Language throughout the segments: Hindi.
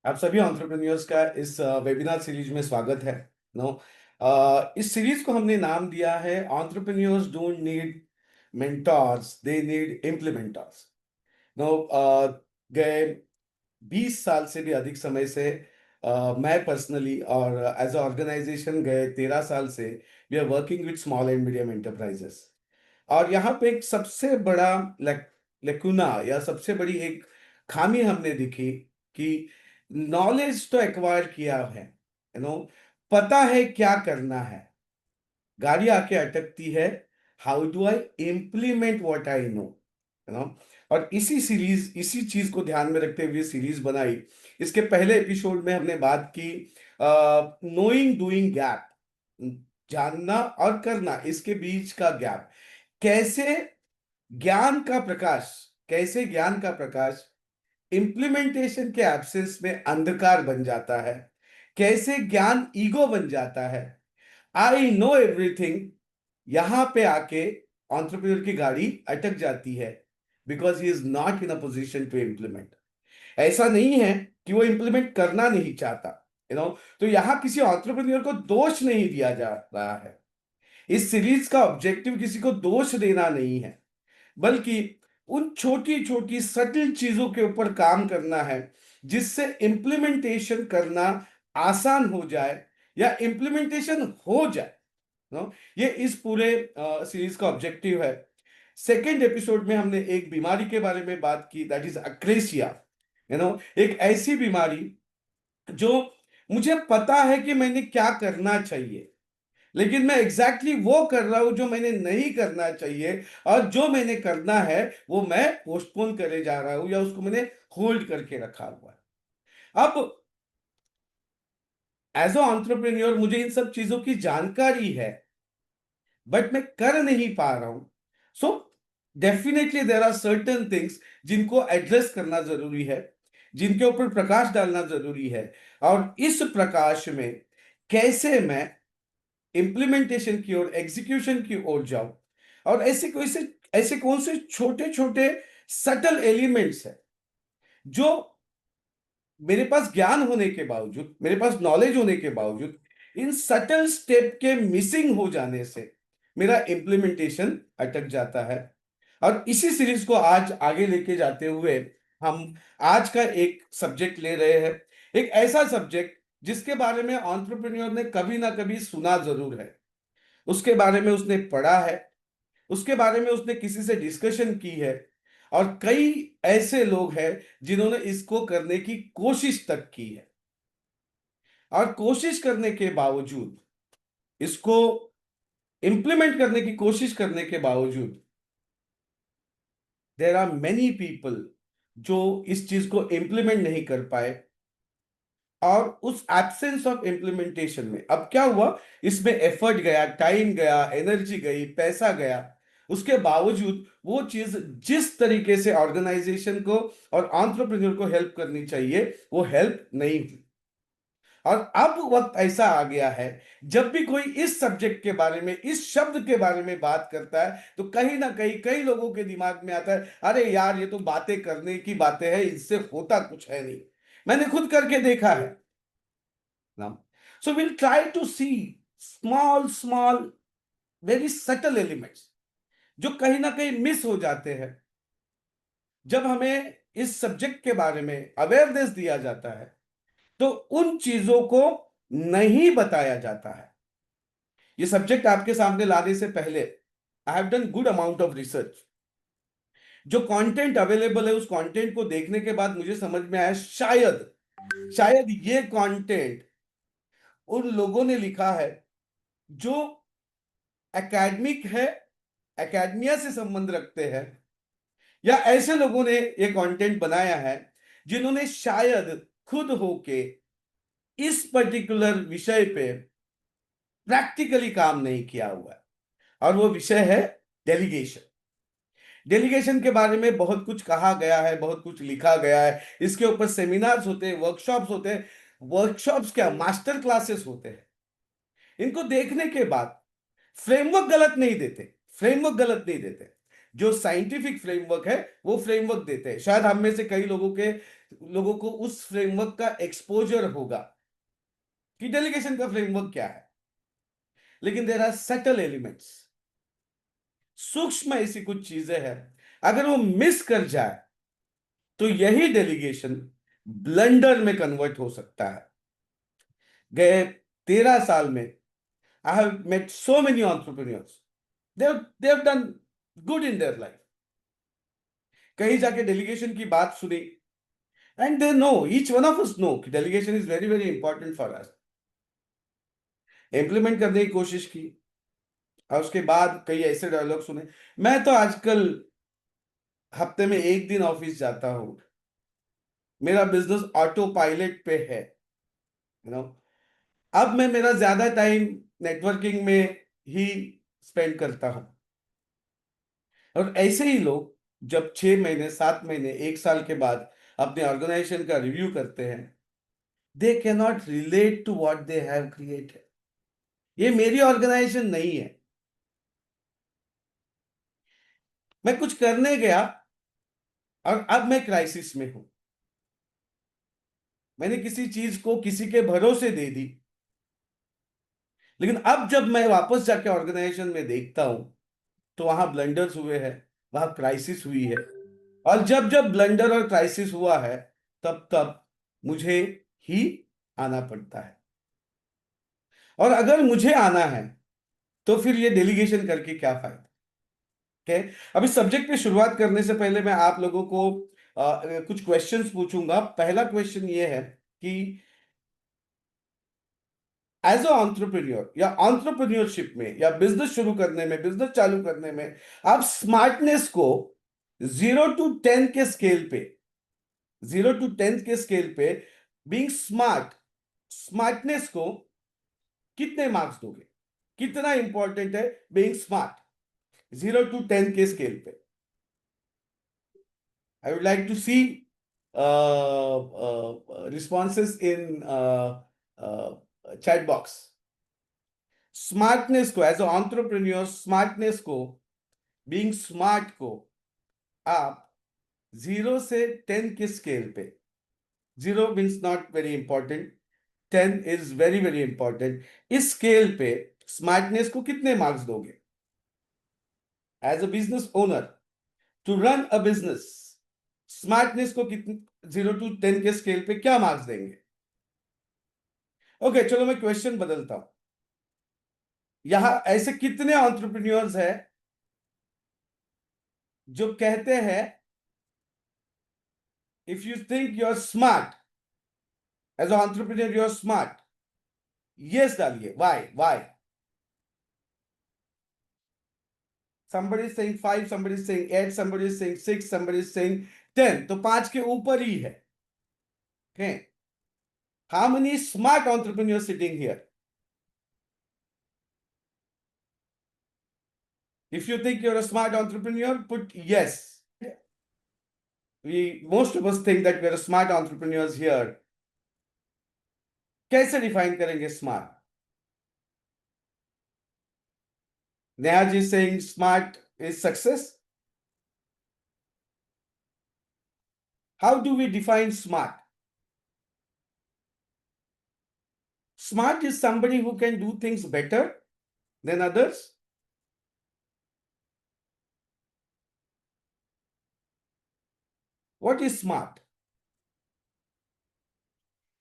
आप सभी एंटरप्रेन्योर्स का इस वेबिनार सीरीज में स्वागत है। नो इस सीरीज को हमने नाम दिया है entrepreneurs don't need mentors, they need implementers. नो गए 20 साल से भी अधिक समय से मैं पर्सनली और एज अ ऑर्गेनाइजेशन गए 13 साल से we are working with small and medium enterprises. और यहाँ पे एक सबसे बड़ा लेकुना या सबसे बड़ी एक खामी हमने दिखी कि नॉलेज तो एक्वायर किया है, पता है क्या करना है, गाड़ी आके अटकती है, how do I implement what I know, you know. और इसी चीज को ध्यान में रखते हुए सीरीज बनाई। इसके पहले एपिसोड में हमने बात की नोइंग डूइंग गैप, जानना और करना, इसके बीच का गैप। कैसे ज्ञान का प्रकाश कैसे ज्ञान का प्रकाश इंप्लीमेंटेशन के एब्सेंस में अंधकार बन जाता है, कैसे ज्ञान ईगो बन जाता है, आई नो एवरीथिंग, यहां पे आके एंटरप्रेन्योर की गाड़ी अटक जाती है because he is not in a position to implement. ऐसा नहीं है कि वो इंप्लीमेंट करना नहीं चाहता, तो यहां किसी एंटरप्रेन्योर को दोष नहीं दिया जा रहा है। इस सीरीज का ऑब्जेक्टिव किसी को दोष देना नहीं है, बल्कि उन छोटी छोटी सटल चीजों के ऊपर काम करना है जिससे इंप्लीमेंटेशन करना आसान हो जाए या इंप्लीमेंटेशन हो जाए। ये इस पूरे सीरीज का ऑब्जेक्टिव है। सेकेंड एपिसोड में हमने एक बीमारी के बारे में बात की, दैट इज अक्रेसिया। एक ऐसी बीमारी जो मुझे पता है कि मैंने क्या करना चाहिए, लेकिन मैं एग्जैक्टली वो कर रहा हूं जो मैंने नहीं करना चाहिए, और जो मैंने करना है वो मैं पोस्टपोन करे जा रहा हूं या उसको मैंने होल्ड करके रखा हुआ है। अब एज अ एंटरप्रेन्योर मुझे इन सब चीजों की जानकारी है, बट मैं कर नहीं पा रहा हूं। So definitely there are certain things जिनको एड्रेस करना जरूरी है, जिनके ऊपर प्रकाश डालना जरूरी है। और इस प्रकाश में कैसे मैं इंप्लीमेंटेशन की ओर, एग्जीक्यूशन की ओर जाऊं, और ऐसे कौन से छोटे छोटे सटल एलिमेंट्स हैं जो मेरे पास ज्ञान होने के बावजूद, मेरे पास नॉलेज होने के बावजूद, इन सटल स्टेप के मिसिंग हो जाने से मेरा इंप्लीमेंटेशन अटक जाता है। और इसी सीरीज को आज आगे लेके जाते हुए हम आज का एक सब्जेक्ट ले रहे हैं, एक ऐसा सब्जेक्ट जिसके बारे में एंटरप्रेन्योर ने कभी ना कभी सुना जरूर है, उसके बारे में उसने पढ़ा है, उसके बारे में उसने किसी से डिस्कशन की है, और कई ऐसे लोग हैं जिन्होंने इसको करने की कोशिश तक की है। और कोशिश करने के बावजूद, इसको इंप्लीमेंट करने की कोशिश करने के बावजूद, देर आर मेनी पीपल जो इस चीज को इंप्लीमेंट नहीं कर पाए। और उस एब्सेंस ऑफ इंप्लीमेंटेशन में अब क्या हुआ, इसमें एफर्ट गया, टाइम गया, एनर्जी गई, पैसा गया, उसके बावजूद वो चीज जिस तरीके से ऑर्गेनाइजेशन को और एंटरप्रेन्योर को हेल्प करनी चाहिए वो हेल्प नहीं हुई। और अब वक्त ऐसा आ गया है, जब भी कोई इस सब्जेक्ट के बारे में, इस शब्द के बारे में बात करता है, तो कहीं ना कहीं कई लोगों के दिमाग में आता है, अरे यार ये तो बातें करने की बातें हैं, इससे होता कुछ है नहीं। मैंने खुद करके देखा है ना। So we'll try to see small, very subtle elements जो कहीं ना कहीं मिस हो जाते हैं जब हमें इस सब्जेक्ट के बारे में अवेयरनेस दिया जाता है, तो उन चीजों को नहीं बताया जाता है। ये सब्जेक्ट आपके सामने लाने से पहले I have done good amount of research. जो कंटेंट अवेलेबल है उस कंटेंट को देखने के बाद मुझे समझ में आया, शायद शायद ये कंटेंट उन लोगों ने लिखा है जो एकेडमिक है, एकेडमिया से संबंध रखते हैं, या ऐसे लोगों ने ये कंटेंट बनाया है जिन्होंने शायद खुद होके इस पर्टिकुलर विषय पे प्रैक्टिकली काम नहीं किया हुआ है। और वो विषय है डेलीगेशन। डेलीगेशन के बारे में बहुत कुछ कहा गया है, बहुत कुछ लिखा गया है, इसके ऊपर सेमिनार्स होते हैं, वर्कशॉप्स होते हैं। वर्कशॉप्स क्या, मास्टर क्लासेस होते हैं। इनको देखने के बाद फ्रेमवर्क गलत नहीं देते, फ्रेमवर्क गलत नहीं देते, जो साइंटिफिक फ्रेमवर्क है वो फ्रेमवर्क देते हैं। शायद हम में से कई लोगों को उस फ्रेमवर्क का एक्सपोजर होगा कि डेलीगेशन का फ्रेमवर्क क्या है, लेकिन देयर आर सटल एलिमेंट्स, सूक्ष्म ऐसी कुछ चीजें हैं, अगर वो मिस कर जाए तो यही डेलीगेशन ब्लंडर में कन्वर्ट हो सकता है। गए 13 साल में I have met so many entrepreneurs, they have done good in their life, कहीं जाके डेलीगेशन की बात सुनी, and they know, each one of us know कि delegation is very very important for us, implement करने की कोशिश की, और उसके बाद कई ऐसे डायलॉग सुने। मैं तो आजकल हफ्ते में एक दिन ऑफिस जाता हूं, मेरा बिजनेस ऑटो पायलट पे है, यू नो। अब मैं मेरा ज्यादा टाइम नेटवर्किंग में ही स्पेंड करता हूं, और ऐसे ही लोग जब 6 महीने 7 महीने 1 साल के बाद अपने ऑर्गेनाइजेशन का रिव्यू करते हैं, they can not relate to what they have created. ये मेरी ऑर्गेनाइजेशन नहीं है, मैं कुछ करने गया और अब मैं क्राइसिस में हूं, मैंने किसी चीज को किसी के भरोसे दे दी, लेकिन अब जब मैं वापस जाके ऑर्गेनाइजेशन में देखता हूं तो वहां ब्लंडर्स हुए हैं, वहां क्राइसिस हुई है, और जब जब ब्लंडर और क्राइसिस हुआ है तब तब मुझे ही आना पड़ता है। और अगर मुझे आना है तो फिर ये डेलीगेशन करके क्या फायदा। ठीक, अब इस सब्जेक्ट पे शुरुआत करने से पहले मैं आप लोगों को कुछ क्वेश्चंस पूछूंगा। पहला क्वेश्चन ये है कि एज अ एंटरप्रेन्योर या एंटरप्रेन्योरशिप में या बिजनेस शुरू करने में, बिजनेस चालू करने में, आप स्मार्टनेस को 0 to 10 के स्केल पे, 0 to 10 के स्केल पे बीइंग स्मार्ट, स्मार्टनेस को कितने मार्क्स दोगे, कितना इंपॉर्टेंट है बीइंग स्मार्ट 0 to 10 के स्केल पे। I would like to see responses in chat box। Smartness को एज अ एंटरप्रेन्योर, स्मार्टनेस को, बीइंग स्मार्ट को आप 0 से 10 के स्केल पे, 0 means not very important, 10 is very very important, इस स्केल पे स्मार्टनेस को कितने मार्क्स दोगे? As a business owner to run a business, smartness को कितने, 0 to 10 के स्केल पे क्या मार्क्स देंगे? ओके, चलो मैं क्वेश्चन बदलता हूं। यहां ऐसे कितने एंटरप्रेन्योर्स हैं जो कहते हैं if you think you are smart as a entrepreneur, you are smart, yes डालिए, why. somebody is saying 5, somebody is saying 8, somebody is saying 6, somebody is saying 10, तो 5 के ऊपर ही है। okay, how many smart entrepreneurs sitting here? If you think you're a smart entrepreneur, put yes. Most of us think that we're smart entrepreneurs here. कैसे डिफाइन करेंगे smart? Neha ji saying smart is success. How do we define smart? Smart is somebody who can do things better than others. What is smart?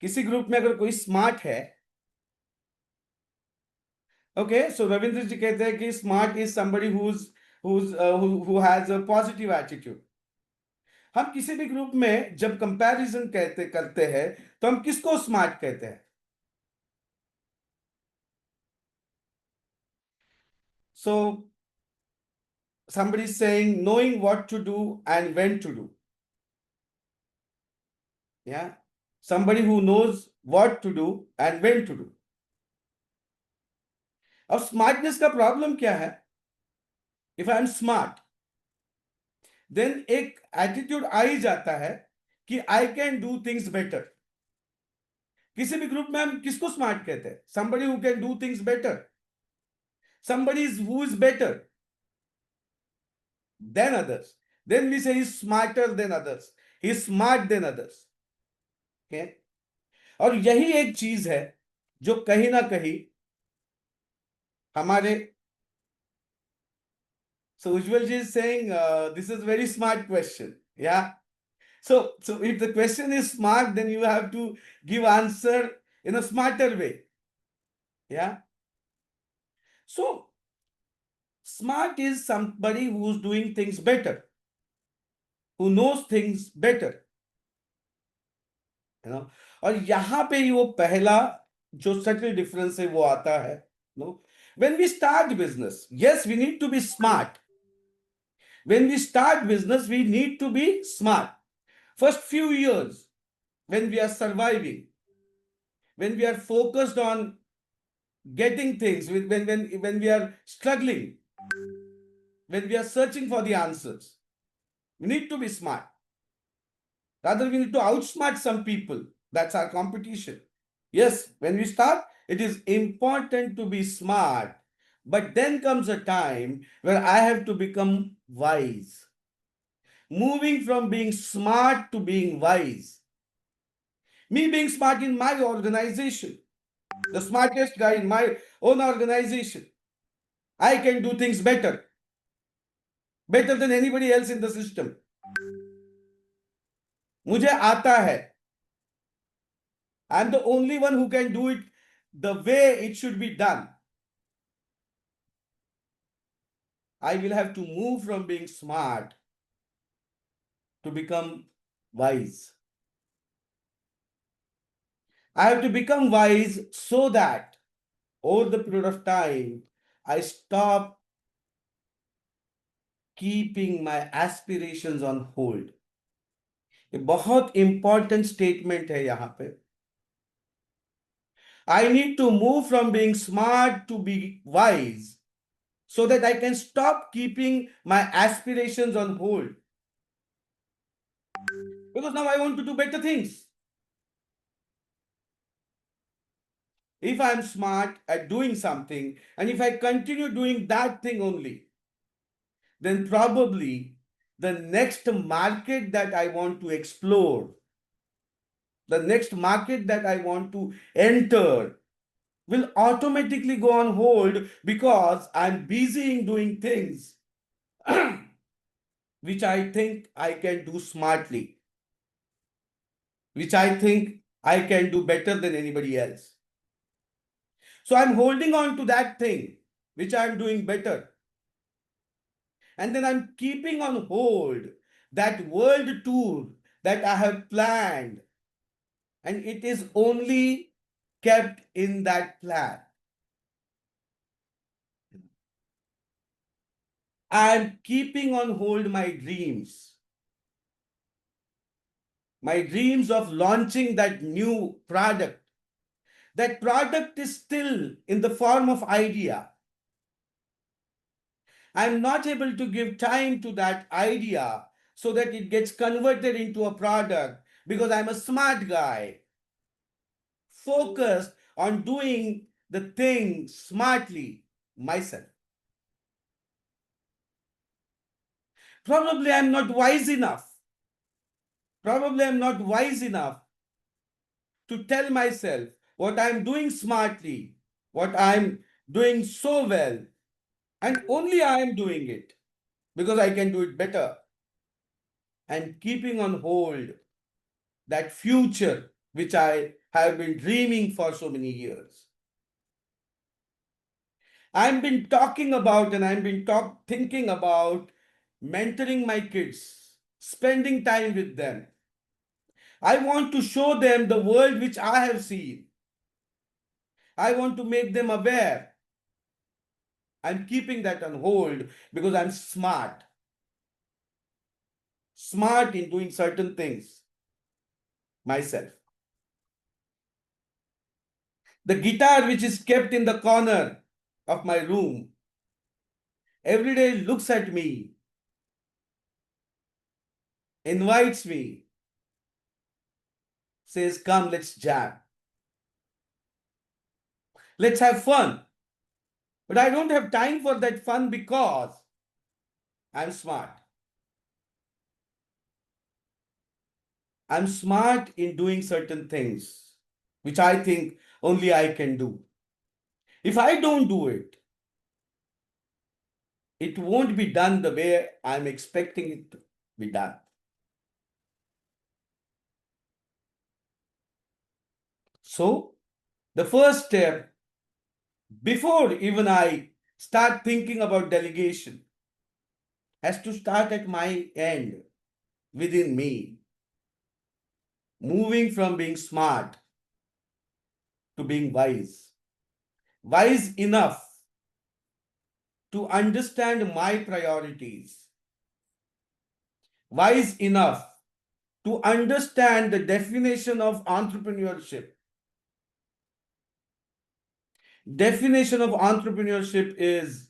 किसी ग्रुप में अगर कोई स्मार्ट है, ओके, सो रविंद्र जी कहते हैं कि smart is somebody who has a positive attitude। हम किसी भी ग्रुप में जब कंपैरिजन कहते करते हैं तो हम किसको स्मार्ट कहते हैं? सो somebody is saying knowing what to do and when to do, yeah, somebody who knows what to do and when to do। अब स्मार्टनेस का प्रॉब्लम क्या है? If I am smart, then एक एटीट्यूड आ ही जाता है कि I can do things better. किसी भी ग्रुप में हम किसको स्मार्ट कहते हैं? somebody who can do things better, somebody who is better। than others. Then we say he's smarter than others. He's smart than others. Okay? और यही एक चीज है जो कहीं ना कहीं हमारे so Ujjwal ji is saying this is very smart question. Yeah. So if the question is smart, then you have to give answer in a smarter way. Yeah. So smart is somebody who's doing things better, who knows things better. You know. और यहां पे ही वो पहला जो subtle difference है वो आता है. No. When we start business, yes, we need to be smart. When we start business, we need to be smart. First few years, when we are surviving, when we are focused on getting things, when we are struggling, when we are searching for the answers, we need to be smart. Rather, we need to outsmart some people. That's our competition. Yes, when we start, it is important to be smart. But then comes a time where I have to become wise. Moving from being smart to being wise. Me being smart in my organization, the smartest guy in my own organization. I can do things better than anybody else in the system. मुझे आता है. I'm the only one who can do it the way it should be done. I will have to move from being smart to become wise. I have to become wise so that over the period of time, I stop keeping my aspirations on hold. ये बहुत इंपॉर्टेंट स्टेटमेंट है यहां पे. I need to move from being smart to be wise so that I can stop keeping my aspirations on hold. Because now I want to do better things. If I'm smart at doing something, and if I continue doing that thing only, then probably the next market that I want to explore, the next market that I want to enter, will automatically go on hold because I'm busy in doing things which I think I can do smartly, which I think I can do better than anybody else. So I'm holding on to that thing which I'm doing better. And then I'm keeping on hold that world tour that I have planned. And it is only kept in that plan. I'm keeping on hold my dreams. My dreams of launching that new product. That product is still in the form of idea. I'm not able to give time to that idea so that it gets converted into a product because I'm a smart guy, focused on doing the thing smartly myself. Probably I'm not wise enough. Probably I'm not wise enough to tell myself what I'm doing smartly, what I'm doing so well, and only I am doing it because I can do it better. And keeping on hold that future which I have been dreaming for so many years. I've been talking about and I've been thinking about mentoring my kids, spending time with them. I want to show them the world which I have seen. I want to make them aware. I'm keeping that on hold because I'm smart. Smart in doing certain things myself. The guitar which is kept in the corner of my room every day looks at me, invites me, says, come, let's jam. Let's have fun. But I don't have time for that fun because I'm smart. I'm smart in doing certain things which I think only I can do. If I don't do it, it won't be done the way I'm expecting it to be done. So, the first step, before even I start thinking about delegation, has to start at my end, within me, moving from being smart to being wise. Wise enough to understand my priorities. Wise enough to understand the definition of entrepreneurship. Definition of entrepreneurship is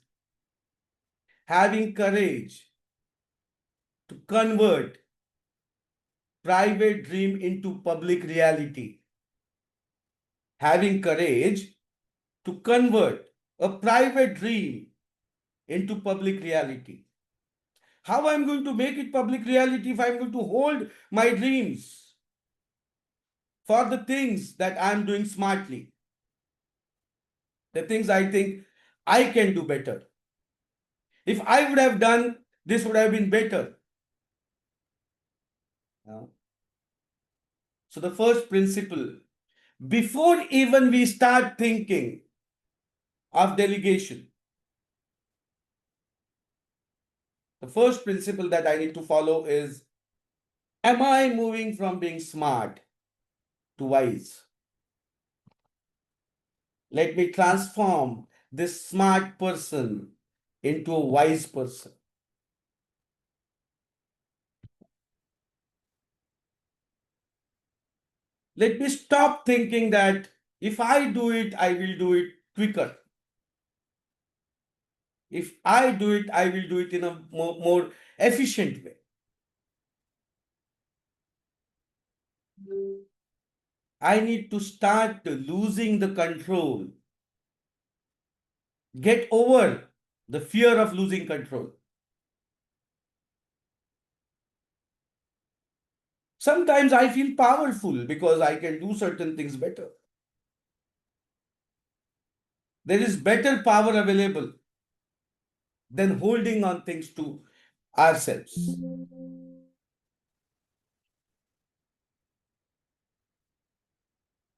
having courage to convert private dream into public reality. Having courage to convert a private dream into public reality. How I'm going to make it public reality if I'm going to hold my dreams for the things that I'm doing smartly, the things I think I can do better. If I would have done this, would have been better. So the first principle, before even we start thinking of delegation, the first principle that I need to follow is, am I moving from being smart to wise? Let me transform this smart person into a wise person. Let me stop thinking that if I do it, I will do it quicker. If I do it, I will do it in a more efficient way. I need to start losing the control. Get over the fear of losing control. Sometimes I feel powerful because I can do certain things better. There is better power available than holding on things to ourselves.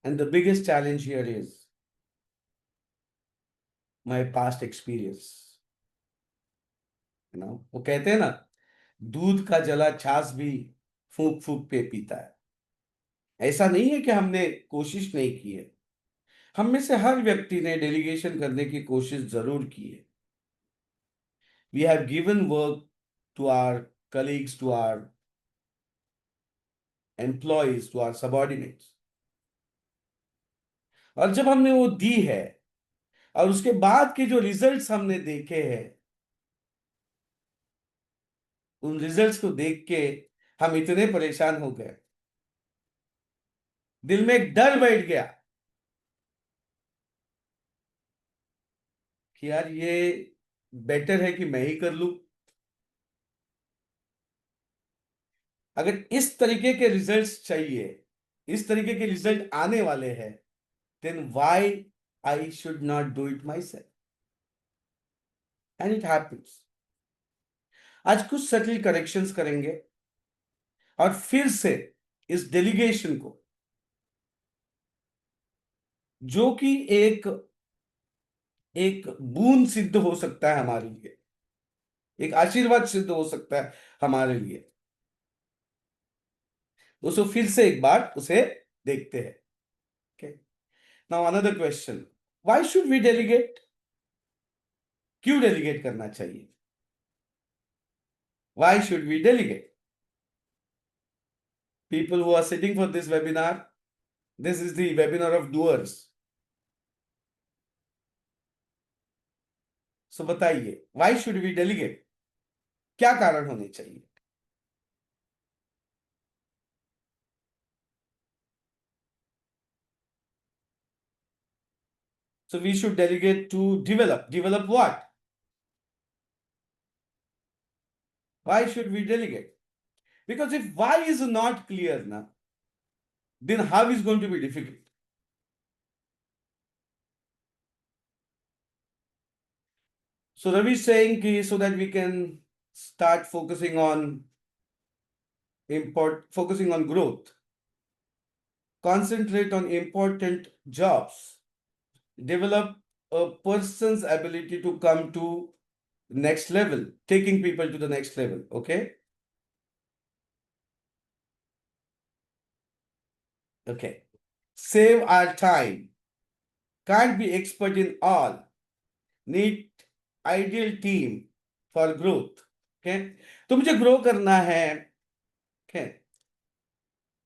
And the biggest challenge here is my past experience. वो कहते हैं ना, दूध का जला छाछ भी फूंक फूंक पे पीता है. ऐसा नहीं है कि हमने कोशिश नहीं की है. हम में से हर व्यक्ति ने डेलीगेशन करने की कोशिश जरूर की है. We have given work to our colleagues, to our employees, to our subordinates. और जब हमने वो दी है और उसके बाद के जो रिजल्ट्स हमने देखे हैं, उन रिजल्ट्स को देख के हम इतने परेशान हो गए, दिल में एक डर बैठ गया कि यार ये बेटर है कि मैं ही कर लूं. अगर इस तरीके के रिजल्ट्स चाहिए, इस तरीके के रिजल्ट आने वाले हैं, then why I should not do it myself. And it happens. आज कुछ सटल करेक्शंस करेंगे और फिर से इस डेलीगेशन को, जो कि एक एक बूंद सिद्ध हो सकता है हमारे लिए, एक आशीर्वाद सिद्ध हो सकता है हमारे लिए, दोस्तों फिर से एक बार उसे देखते हैं. Okay, now another question, why should we delegate? क्यों डेलीगेट करना चाहिए? Why should we delegate? People who are sitting for this webinar, this is the webinar of doers. So बताइए, why should we delegate? क्या कारण होने चाहिए? So we should delegate to develop. Develop what? Why should we delegate? Because if why is not clear now, then how is going to be difficult? So Ravi is saying so that we can start focusing on growth, concentrate on important jobs, develop a person's ability to come to next level, taking people to the next level. Okay. Okay. Save our time. Can't be expert in all. Need ideal team for growth. Okay. तो मुझे ग्रो करना है. Okay.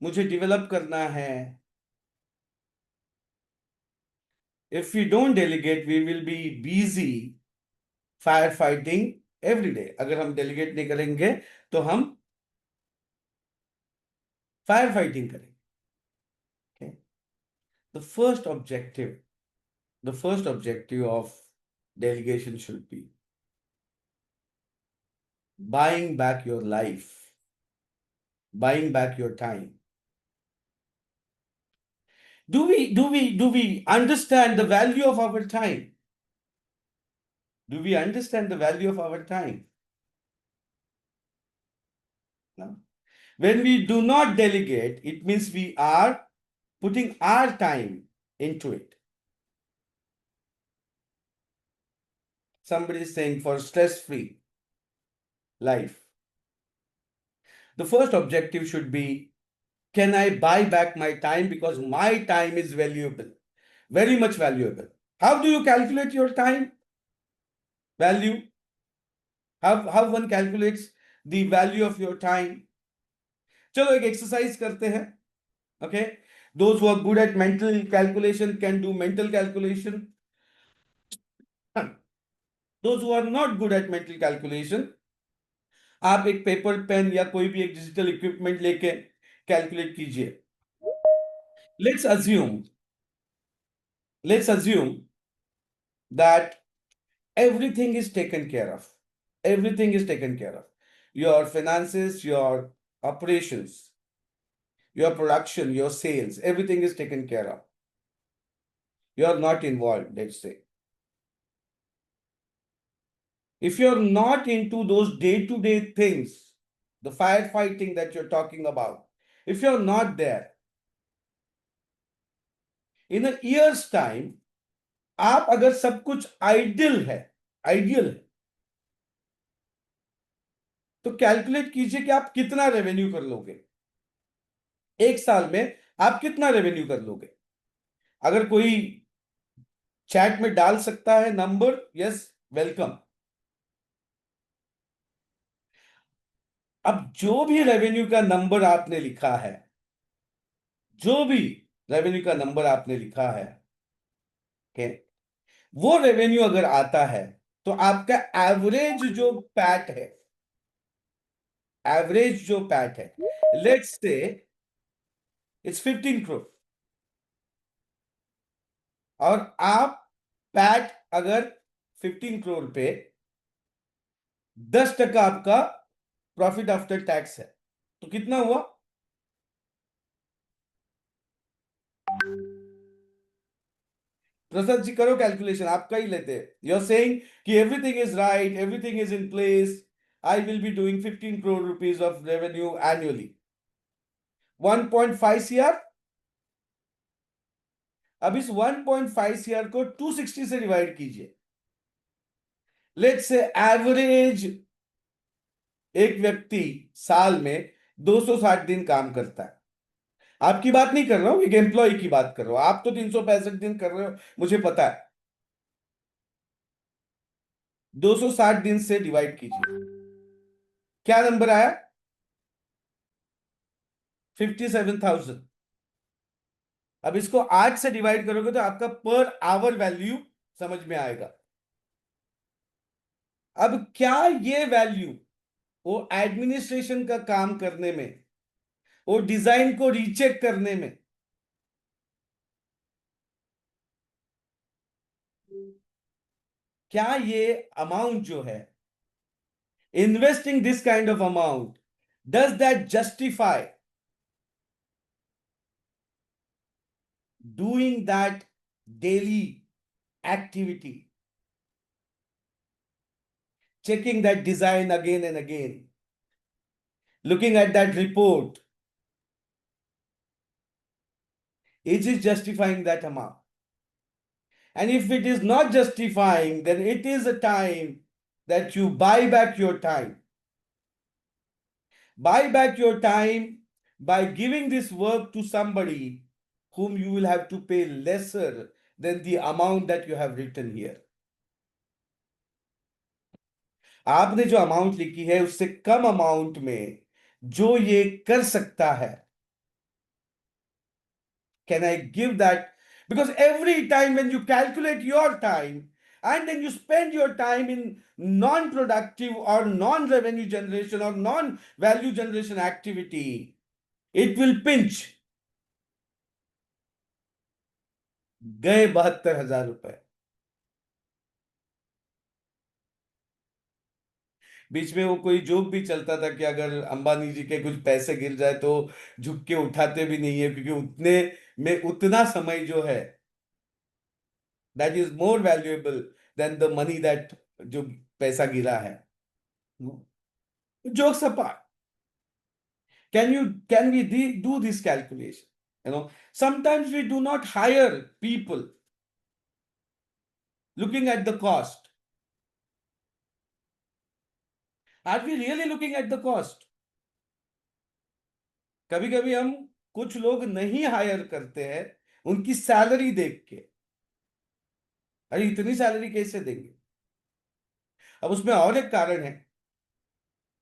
मुझे डेवलप करना है. If we don't delegate, we will be busy firefighting every day. अगर हम delegate नहीं करेंगे तो हम firefighting करेंगे. Okay. The first objective, the first objective of delegation should be buying back your life, buying back your time. Do we understand the value of our time? Do we understand the value of our time? No. When we do not delegate, it means we are putting our time into it. Somebody is saying for stress-free life. The first objective should be, can I buy back my time? Because my time is valuable, very much valuable. How do you calculate your time value? How one calculates the value of your time? चलो एक एक्सरसाइज करते हैं. Okay. Those who are good at mental calculation can do mental calculation. Those who are not good at mental calculation, आप एक पेपर पेन या कोई भी एक डिजिटल इक्विपमेंट लेके कैलकुलेट कीजिए. Let's assume that everything is taken care of. Everything is taken care of. Your finances, your operations, your production, your sales, everything is taken care of. You are not involved, let's say. If you're not into those day-to-day things, the firefighting that you're talking about, if you're not there, in a year's time, आप अगर सब कुछ आइडियल है, तो कैलकुलेट कीजिए कि आप कितना रेवेन्यू कर लोगे. एक साल में आप कितना रेवेन्यू कर लोगे. अगर कोई चैट में डाल सकता है नंबर, यस, वेलकम. अब जो भी रेवेन्यू का नंबर आपने लिखा है, जो भी रेवेन्यू का नंबर आपने लिखा है, ओके, वो रेवेन्यू अगर आता है तो आपका एवरेज जो पैट है, लेट्स से इट्स 15 करोड़. और आप पैट अगर 15 करोड़ पे 10% आपका प्रॉफिट आफ्टर टैक्स है, तो कितना हुआ? प्रसाद जी करो कैलकुलेशन, आपका ही लेते हैं. यू आर सेइंग कि everything is right, everything is in place, I will be doing 15 crore rupees of revenue annually. 1.5 CR. अब इस 1.5 सीआर को 260 से डिवाइड कीजिए. लेट्स से एवरेज एक व्यक्ति साल में 260 दिन काम करता है. आपकी बात नहीं कर रहा हूं, एक एम्प्लॉय की बात कर रहा हूं. आप तो 365 दिन कर रहे हो, मुझे पता है. 260 दिन से डिवाइड कीजिए, क्या नंबर आया? 57,000. अब इसको 8 से डिवाइड करोगे तो आपका पर आवर वैल्यू समझ में आएगा. अब क्या ये वैल्यू वो एडमिनिस्ट्रेशन का काम करने में, वो डिजाइन को रीचेक करने में, क्या ये अमाउंट जो है investing this kind of amount, does that justify doing that daily activity, checking that design again and again, looking at that report? Is it justifying that amount? And if it is not justifying, then it is a time that you buy back your time. Buy back your time by giving this work to somebody whom you will have to pay lesser than the amount that you have written here. आपने जो अमाउंट लिखी है उससे कम अमाउंट में जो ये कर सकता है, can I give that? Because every time when you calculate your time and then you spend your time in non-productive or non-revenue generation or non-value generation activity, it will pinch. गए 72,000 रुपए. बीच में वो कोई जोक भी चलता था कि अगर अंबानी जी के कुछ पैसे गिर जाए तो झुक के उठाते भी नहीं है, क्योंकि उतने में उतना समय जो है that is more valuable than the money that जो पैसा गिरा है. Jokes apart, can we do this calculation? Sometimes we do not hire people looking at the cost. Are we really looking at the cost? कभी कभी हम कुछ लोग नहीं हायर करते हैं उनकी सैलरी देख के, अरे इतनी सैलरी कैसे देंगे? अब उसमें और एक कारण है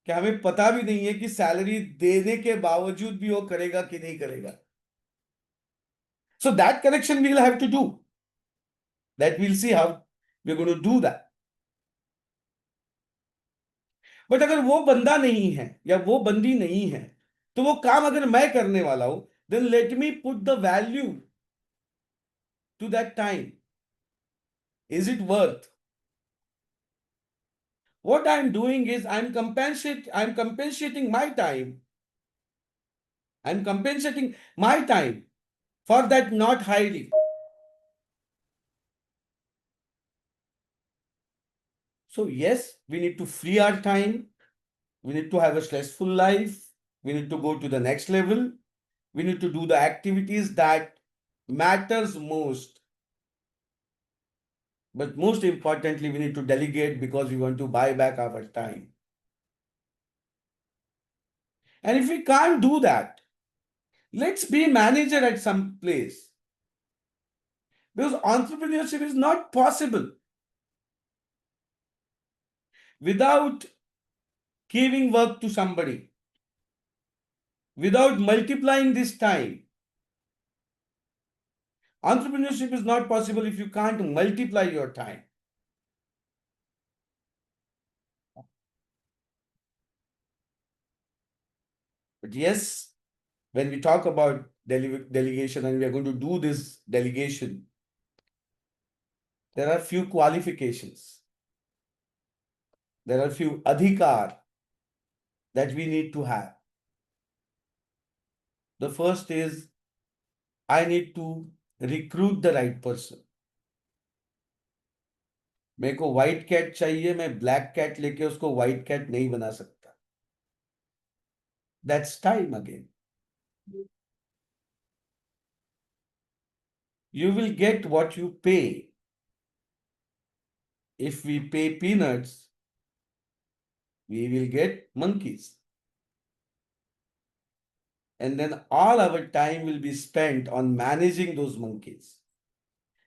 कि हमें पता भी नहीं है कि सैलरी देने के बावजूद भी वो करेगा कि नहीं करेगा. So that correction we'll have to do. That we'll see how we're going to do that. But अगर वो बंदा नहीं है या वो बंदी नहीं है, तो वो काम अगर मैं करने वाला हूं, then let me put the value to that time. Is it worth? What I'm doing is I'm compensating my time. I'm compensating my time for that not hiring. So yes, we need to free our time. We need to have a stressful life. We need to go to the next level. We need to do the activities that matters most. But most importantly, we need to delegate because we want to buy back our time. And if we can't do that, let's be manager at some place. Because entrepreneurship is not possible without giving work to somebody, without multiplying this time. Entrepreneurship is not possible if you can't multiply your time. But yes, when we talk about delegation and we are going to do this delegation, there are few qualifications. There are few adhikar that we need to have. The first is I need to recruit the right person. मेरे को व्हाइट कैट चाहिए, मैं ब्लैक कैट लेके उसको व्हाइट कैट नहीं बना सकता. That's time again. You will get what you pay. If we pay peanuts, we will get monkeys. And then all our time will be spent on managing those monkeys.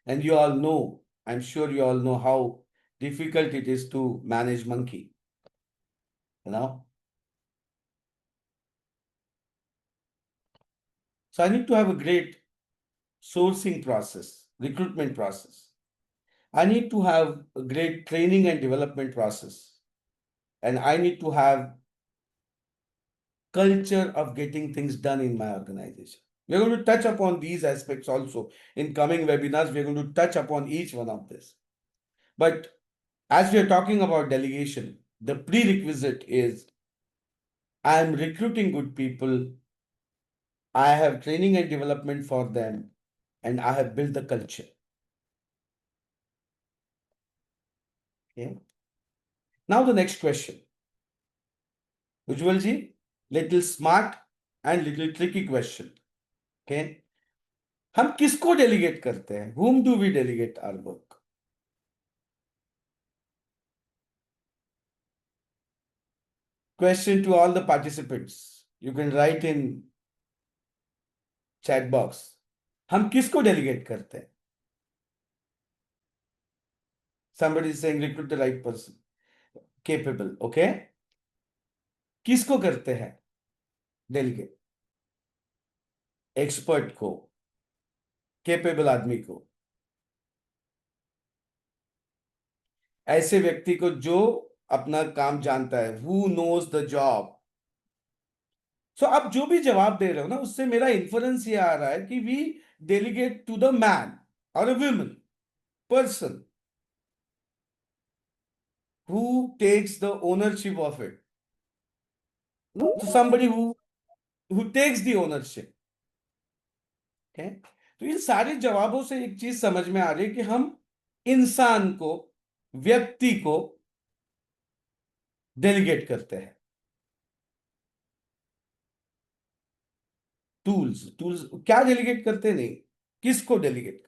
And you all know, I'm sure you all know how difficult it is to manage monkey. So I need to have a great sourcing process, recruitment process. I need to have a great training and development process. And I need to have culture of getting things done in my organization. We're going to touch upon these aspects also in coming webinars. We're going to touch upon each one of this. But as we are talking about delegation, The prerequisite is I am recruiting good people, I have training and development for them, and I have built the culture. Okay. Now the next question. Ujjwal ji, little smart and little tricky question. Okay. हम किसको डेलीगेट करते हैं? Whom do we delegate our work? Question to all the participants. You can write in chat box. हम किसको डेलीगेट करते हैं? Somebody is saying recruit the right person. Capable. Okay. किसको करते हैं डेलीगेट? एक्सपर्ट को, केपेबल आदमी को, ऐसे व्यक्ति को जो अपना काम जानता है, हु नोज द जॉब. सो आप जो भी जवाब दे रहे हो ना, उससे मेरा इन्फरेंस ये आ रहा है कि we delegate to the man और a woman person who takes the ownership of it. तो somebody who takes the ownership. Okay? तो इन सारे जवाबों से एक चीज समझ में आ रही है कि हम इंसान को, व्यक्ति को डेलीगेट करते हैं. टूल्स टूल्स क्या डेलीगेट करते नहीं, किसको डेलीगेट.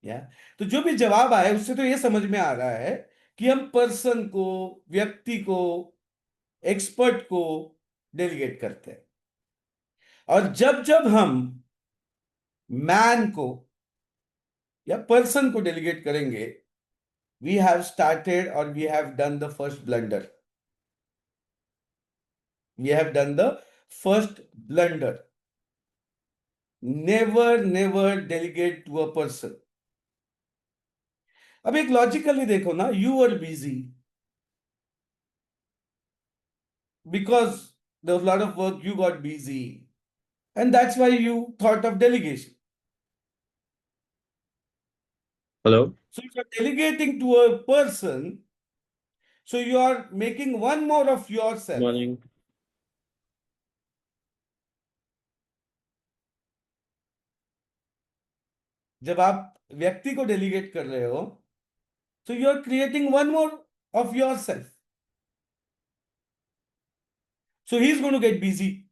या तो जो भी जवाब आया उससे तो ये समझ में आ रहा है कि हम पर्सन को, व्यक्ति को, एक्सपर्ट को डेलीगेट करते हैं. और जब जब हम मैन को या पर्सन को डेलीगेट करेंगे, वी हैव स्टार्टेड और we have done the first blunder. We have done the first blunder. Never never delegate to a person. अब एक लॉजिकली देखो ना, you are busy because there was a lot of work, you got busy, and that's why you thought of delegation. Hello. So if you're delegating to a person, so you are making one more of Good yourself. morning. जब आप व्यक्ति को डेलीगेट कर रहे हो, so you are creating one more of yourself. So he's going to get busy.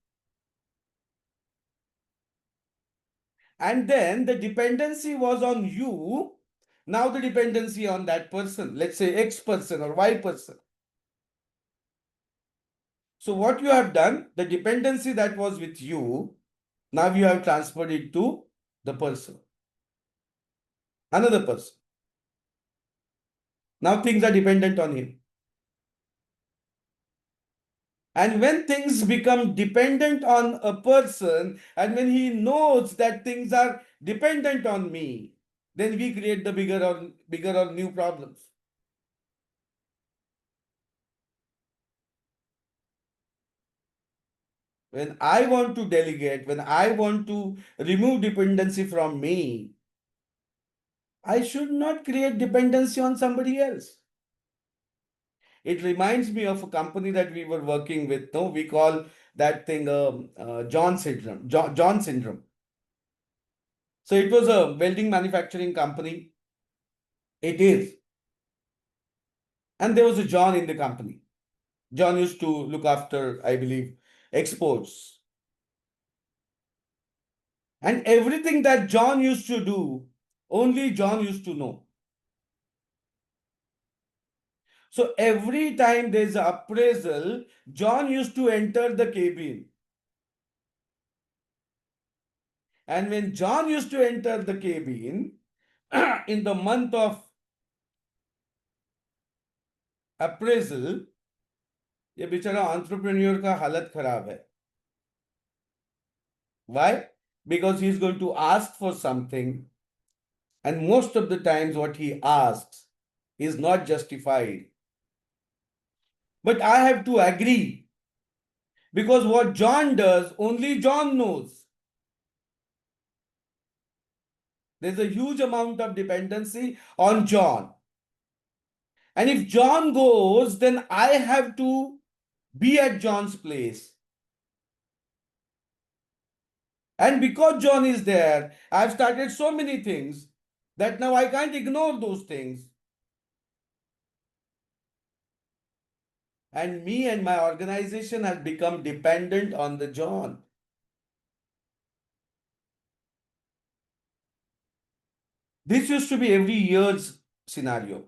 And then the dependency was on you. Now the dependency on that person, let's say X person or Y person. So what you have done, the dependency that was with you, now you have transferred it to the person, another person. Now things are dependent on him. And when things become dependent on a person, and when he knows that things are dependent on me, then we create the bigger or new problems. When I want to delegate, when I want to remove dependency from me, I should not create dependency on somebody else. It reminds me of a company that we were working with. No, we call that thing John syndrome. John syndrome. So it was a welding manufacturing company. It is. And there was a John in the company. John used to look after, I believe, exports. And everything that John used to do, only John used to know. So every time there's an appraisal, John used to enter the cabin. And when John used to enter the cabin, in the month of appraisal, ये बेचारा entrepreneur का हालत खराब है. Why? Because he's going to ask for something, and most of the times what he asks is not justified. But I have to agree, because what John does, only John knows. There's a huge amount of dependency on John. And if John goes, then I have to be at John's place. And because John is there, I've started so many things that now I can't ignore those things. And me and my organization has become dependent on the John. This used to be every year's scenario.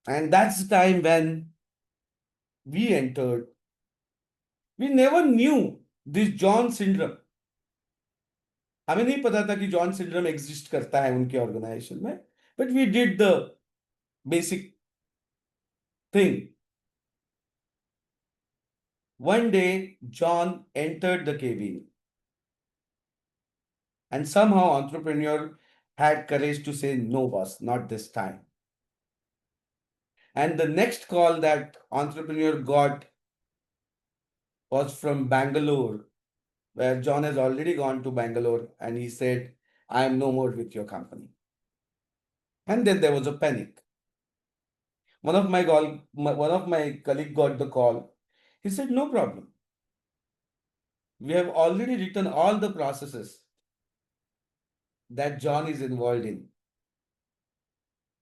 And that's the time when we entered. We never knew this John syndrome. हमें नहीं पता था कि जॉन सिंड्रोम एग्जिस्ट करता है उनके ऑर्गेनाइजेशन में, but we did the basic thing. One day, John entered the cabin, and somehow entrepreneur had courage to say, "No, boss, not this time." And the next call that entrepreneur got was from Bangalore, where John has already gone to Bangalore, and he said, "I am no more with your company." And then there was a panic. One of my colleague got the call. He said, "No problem. We have already written all the processes that John is involved in.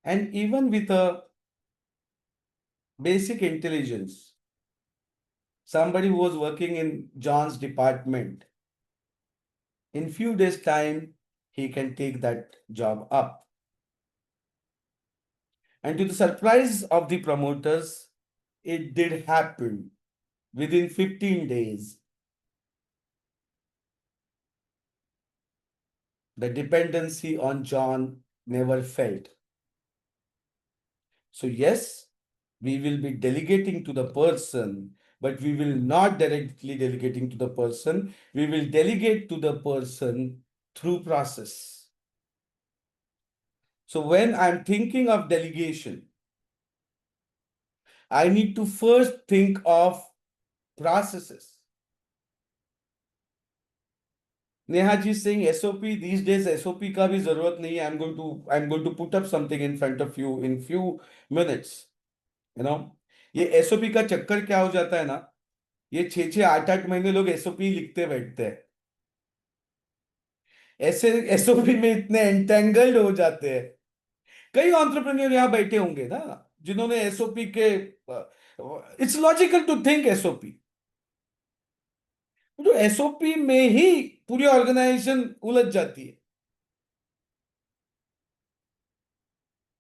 And even with a basic intelligence, somebody who was working in John's department, in few days' time, he can take that job up." And to the surprise of the promoters, it did happen within 15 days. The dependency on John never felt. So yes, we will be delegating to the person, but we will not directly delegating to the person. We will delegate to the person through process. So when I'm thinking of delegation, I need to first think of processes. Neha ji is saying SOP. These days SOP का भी जरूरत नहीं है. I'm going to put up something in front of you in few minutes. You know, ये SOP का चक्कर क्या हो जाता है ना, ये 6-6 8-8 महीने लोग SOP लिखते बैठते हैं. ऐसे SOP में इतने एंटेंगल्ड हो जाते हैं. कई एंटरप्रेन्योर यहाँ बैठे होंगे ना जिन्होंने SOP के, it's logical to think SOP. तो SOP में ही पूरी ऑर्गेनाइजेशन उलझ जाती है.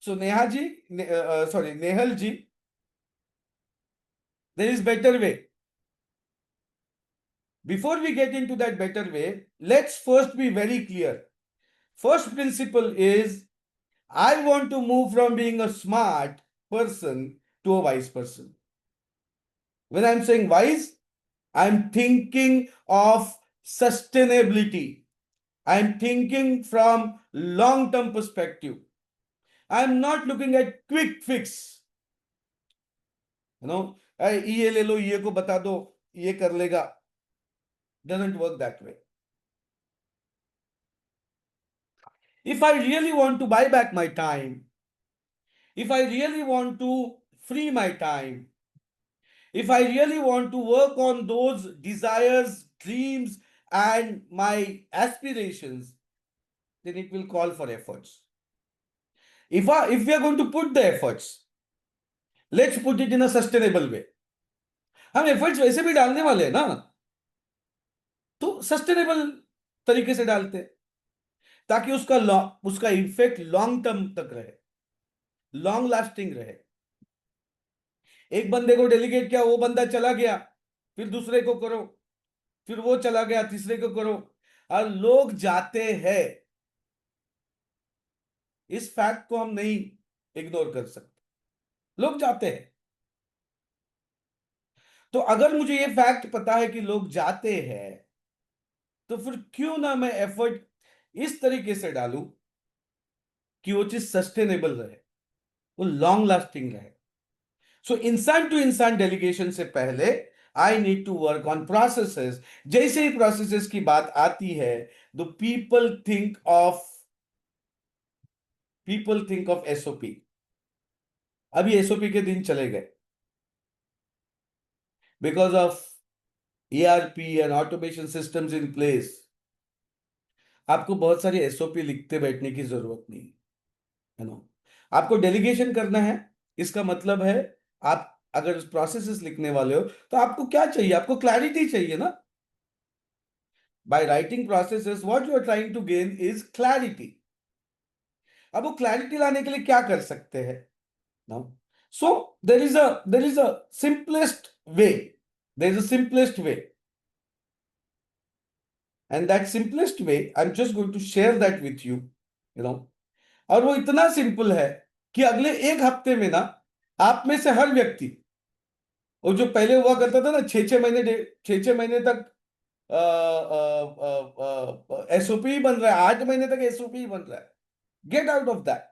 So Neha ji, sorry Nehal ji, there is better way. Before we get into that better way, let's first be very clear. First principle is, I want to move from being a smart person to a wise person. When I'm saying wise, I'm thinking of sustainability. I'm thinking from long-term perspective. I'm not looking at quick fix. ये ले लो, ये को बता दो, ये कर लेगा. Doesn't work that way. If I really want to buy back my time, if I really want to free my time, if I really want to work on those desires, dreams, and my aspirations, then it will call for efforts. If we are going to put the efforts, let's put it in a sustainable way. हम efforts वैसे भी डालने वाले हैं ना, तो सस्टेनेबल तरीके से डालते हैं ताकि उसका इफेक्ट लॉन्ग टर्म तक रहे, लॉन्ग लास्टिंग रहे. एक बंदे को डेलीगेट किया, वो बंदा चला गया, फिर दूसरे को करो, फिर वो चला गया, तीसरे को करो, और लोग जाते हैं. इस फैक्ट को हम नहीं इग्नोर कर सकते. लोग जाते हैं. तो अगर मुझे ये फैक्ट पता है कि लोग जाते हैं, तो फिर क्यों ना मैं एफर्ट इस तरीके से डालूं कि वो चीज सस्टेनेबल रहे, वो लॉन्ग लास्टिंग रहे. सो इंसान टू इंसान डेलीगेशन से पहले I need to work on processes. जैसे ही प्रोसेसेस की बात आती है, the people think of people think of SOP. अभी SOP के दिन चले गए because of ERP and automation systems in place. आपको बहुत सारी SOP लिखते बैठने की जरूरत नहीं है ना। आपको डेलीगेशन करना है, इसका मतलब है आप अगर प्रोसेसेस लिखने वाले हो तो आपको क्या चाहिए, आपको क्लैरिटी चाहिए ना। By writing processes what you are trying to gain is clarity. अब वो क्लैरिटी लाने के लिए क्या कर सकते हैं now. So there is a simplest way, there is a simplest way, and that simplest way I am just going to share that with you know. और वो इतना सिंपल है कि अगले एक हफ्ते में ना आप में से हर व्यक्ति, वो जो पहले हुआ करता था ना 6 6 महीने तक एसओपी ही बन रहा है, 8 महीने तक एसओपी ही बन रहा है। Get out of that.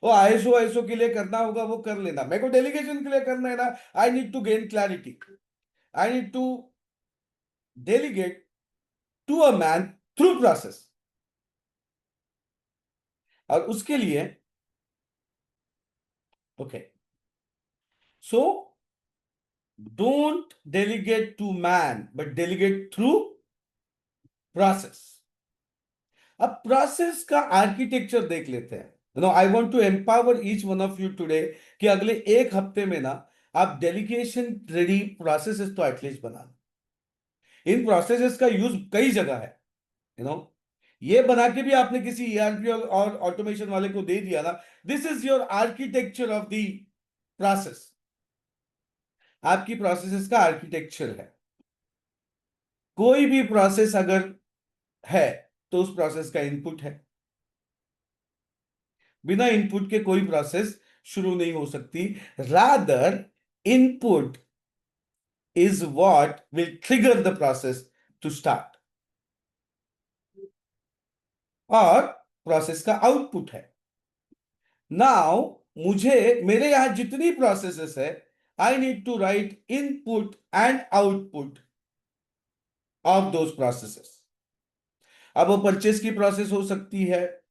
वो आईएसओ आईएसओ के लिए करना होगा वो कर लेना, मेरे को डेलीगेशन के लिए करना है ना, I need to gain clarity, I need to delegate to a man through process. और उसके लिए okay, so don't delegate to man but delegate through process. अब प्रोसेस का आर्किटेक्चर देख लेते हैं। I want to empower each one of you today कि अगले एक हफ्ते में ना आप डेलीगेशन रेडी प्रोसेसेस तो एटलीस्ट बना। इन प्रोसेसेस का यूज कई जगह है यू नो ये बना के भी आपने किसी ईआरपी और ऑटोमेशन वाले को दे दिया ना, this is your architecture of the process. आपकी प्रोसेसेस का आर्किटेक्चर है। कोई भी प्रोसेस अगर है तो उस प्रोसेस का इनपुट है। बिना इनपुट के कोई प्रोसेस शुरू नहीं हो सकती। Rather input is what will trigger the process to start, और प्रोसेस का आउटपुट है। नाउ मुझे मेरे यहां जितनी प्रोसेसेस है, I need to write input and output of those processes. अब वो परचेस की प्रोसेस हो सकती है,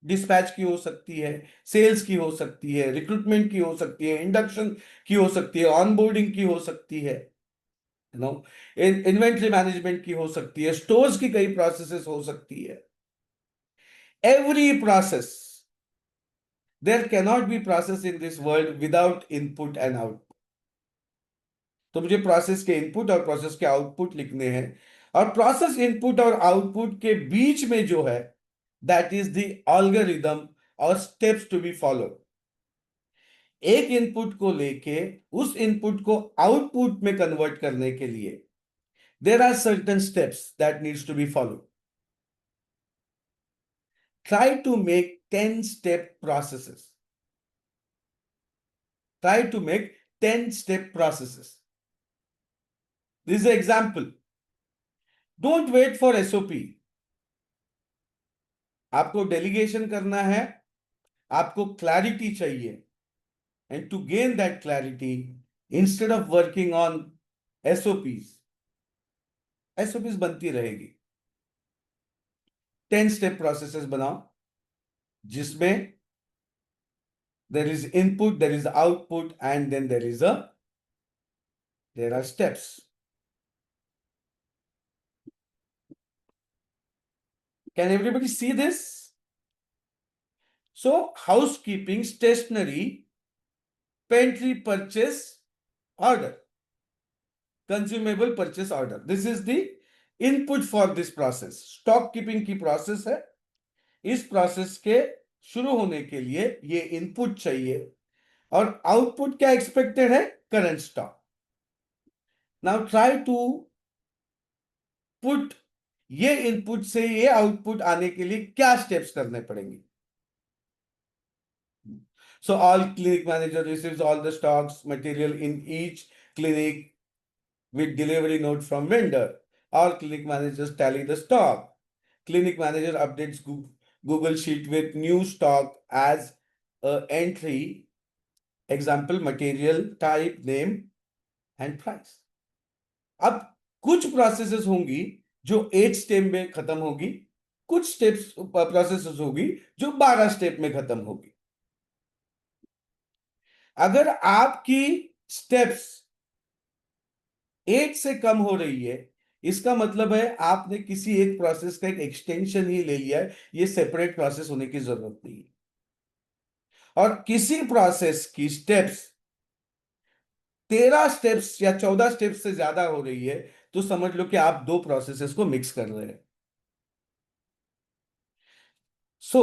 डिस्पैच की हो सकती है, सेल्स की हो सकती है, रिक्रूटमेंट की हो सकती है, इंडक्शन की हो सकती है, ऑनबोर्डिंग की हो सकती है, नो इन्वेंट्री मैनेजमेंट की हो सकती है, स्टोर्स की कई प्रोसेसेस हो सकती है। Every process, there can not be process in this world without input and output. तो मुझे प्रोसेस के इनपुट और प्रोसेस के आउटपुट लिखने हैं, और प्रोसेस इनपुट और आउटपुट के बीच में जो है दैट इज द एल्गोरिथम और स्टेप्स टू बी फॉलो। एक इनपुट को लेके उस इनपुट को आउटपुट में कन्वर्ट करने के लिए there are certain steps that needs to be follow. Try to make 10 step processes, try to make 10 step processes. This is example. Don't wait for SOP. आपको डेलीगेशन करना है, आपको क्लैरिटी चाहिए, and to gain that clarity instead of working on SOPs, SOPs बनती रहेगी। 10 स्टेप प्रोसेसेस बनाओ जिसमें there is input, there is output, and then there are steps. Can everybody see this? So housekeeping, stationery, pantry purchase order, consumable purchase order, this is the input for this process. Stock keeping की प्रोसेस है। इस प्रोसेस के शुरू होने के लिए ये इनपुट चाहिए, और आउटपुट क्या एक्सपेक्टेड है, current stock. Now try to put ये इनपुट से ये आउटपुट आने के लिए क्या स्टेप्स करने पड़ेंगे। So all clinic manager receives all the stocks material in each clinic with delivery note from vendor. All clinic managers tally the stock. Clinic manager updates Google Sheet with new stock as a entry. Example material type name and price. अब कुछ प्रोसेसेस होंगी जो 8 स्टेप में खत्म होगी, कुछ स्टेप्स प्रोसेस होगी जो 12 स्टेप में खत्म होगी। अगर आपकी स्टेप्स 8 से कम हो रही है, इसका मतलब है आपने किसी एक प्रोसेस का एक एक्सटेंशन ही ले लिया है, ये सेपरेट प्रोसेस होने की जरूरत नहीं है। और किसी प्रोसेस की स्टेप्स 13 स्टेप्स या 14 स्टेप्स से ज्यादा हो रही है, तो समझ लो कि आप दो प्रोसेसेस को मिक्स कर रहे हैं। So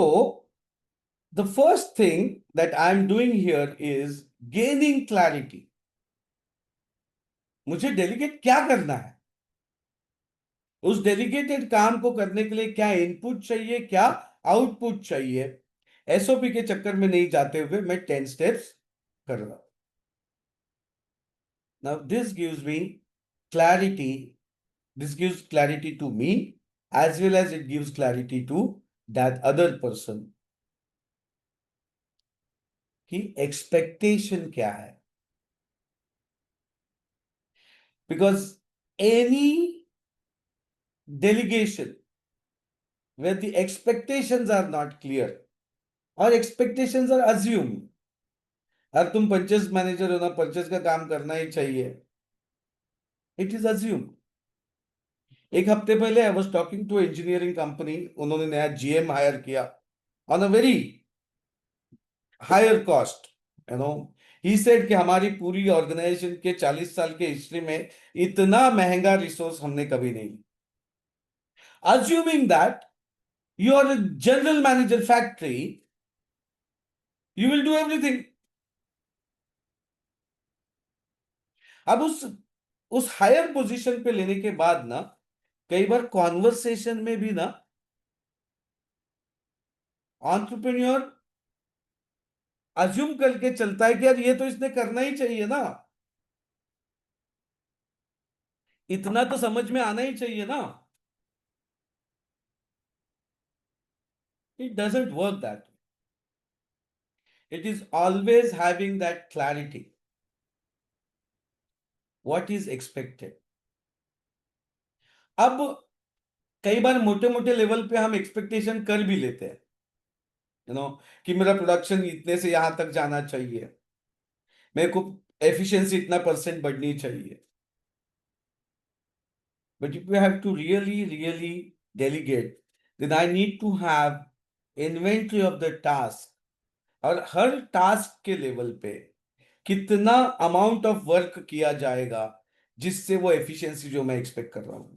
the first thing that I am doing here is gaining clarity. मुझे डेलीगेट क्या करना है, उस डेलीगेटेड काम को करने के लिए क्या इनपुट चाहिए, क्या आउटपुट चाहिए, एसओपी के चक्कर में नहीं जाते हुए मैं 10 स्टेप्स कर रहा हूं। Now this gives me clarity, this gives clarity to me as well as it gives clarity to that other person कि expectation क्या है। Because any delegation where the expectations are not clear or expectations are assumed, अगर तुम परचेज मैनेजर हो ना, परचेज का काम करना ही चाहिए, इट इज assumed। एक हफ्ते पहले I was talking to engineering company, उन्होंने नया जीएम हायर किया on a very higher cost, you know. He said कि हमारी पूरी ऑर्गेनाइजेशन के 40 साल के हिस्ट्री में इतना महंगा रिसोर्स हमने कभी नहीं। Assuming that you are a general manager factory, you will do everything. अब उस हायर पोजीशन पे लेने के बाद ना, कई बार कॉन्वर्सेशन में भी ना एंटरप्रेन्योर अज्यूम करके चलता है कि यार ये तो इसने करना ही चाहिए ना, इतना तो समझ में आना ही चाहिए ना। It doesn't work that. It is always having that clarity. What is expected? अब कई बार मोटे मोटे लेवल पे हम एक्सपेक्टेशन कर भी लेते हैं, यू नो, कि मेरा प्रोडक्शन इतने से यहां तक जाना चाहिए, मेरे को एफिशिएंसी इतना परसेंट बढ़नी चाहिए। But if you have to really really delegate, then I need to have inventory of the task, और हर टास्क के लेवल पे कितना अमाउंट ऑफ वर्क किया जाएगा जिससे वो एफिशिएंसी जो मैं एक्सपेक्ट कर रहा हूं।